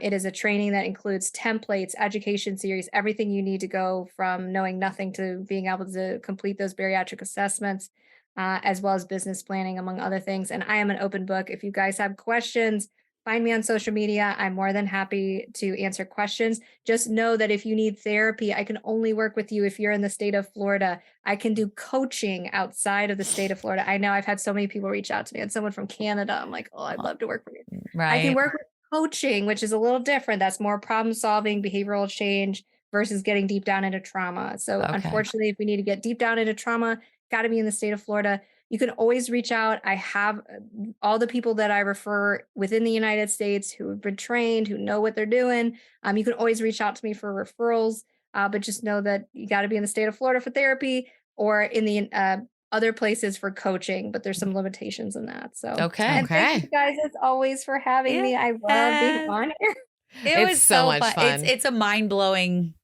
A: It is a training that includes templates, education series, everything you need to go from knowing nothing to being able to complete those bariatric assessments, as well as business planning, among other things. And I am an open book. If you guys have questions, find me on social media. I'm more than happy to answer questions. Just know that if you need therapy, I can only work with you if you're in the state of Florida. I can do coaching outside of the state of Florida. I know I've had so many people reach out to me and someone from Canada. I'm like, oh, I'd love to work with you.
B: Right.
A: I can work with coaching, which is a little different. That's more problem solving, behavioral change versus getting deep down into trauma. So unfortunately, if we need to get deep down into trauma, got to be in the state of Florida. You can always reach out. I have all the people that I refer within the United States who have been trained, who know what they're doing. You can always reach out to me for referrals, but just know that you got to be in the state of Florida for therapy or in the other places for coaching, but there's some limitations in that. So, and thank you guys as always for having me. I love being on here.
B: It was so much fun. It's a mind-blowing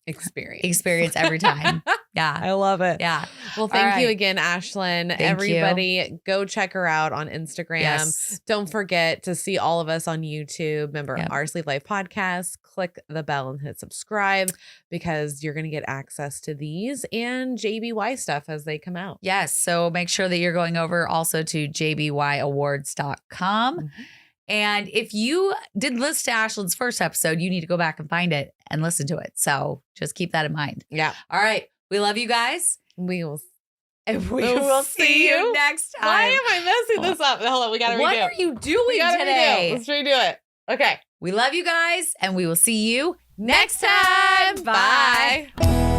B: experience every time. Yeah.
C: I love it.
B: Yeah.
C: Well, thank you again, Ashlyn. Everybody go check her out on Instagram.
B: Yes.
C: Don't forget to see all of us on YouTube. Remember Our Sleep Life podcast, click the bell and hit subscribe because you're going to get access to these and JBY stuff as they come out.
B: Yes. So make sure that you're going over also to jbyawards.com. Mm-hmm. And if you did listen to Ashlyn's first episode, you need to go back and find it and listen to it. So just keep that in mind.
C: Yeah.
B: All right. We love you guys.
C: We will
B: see you next time.
C: Why am I messing this up? Hold on. We got to redo.
B: What are you doing today?
C: Let's redo it. Okay.
B: We love you guys and we will see you next time. Bye.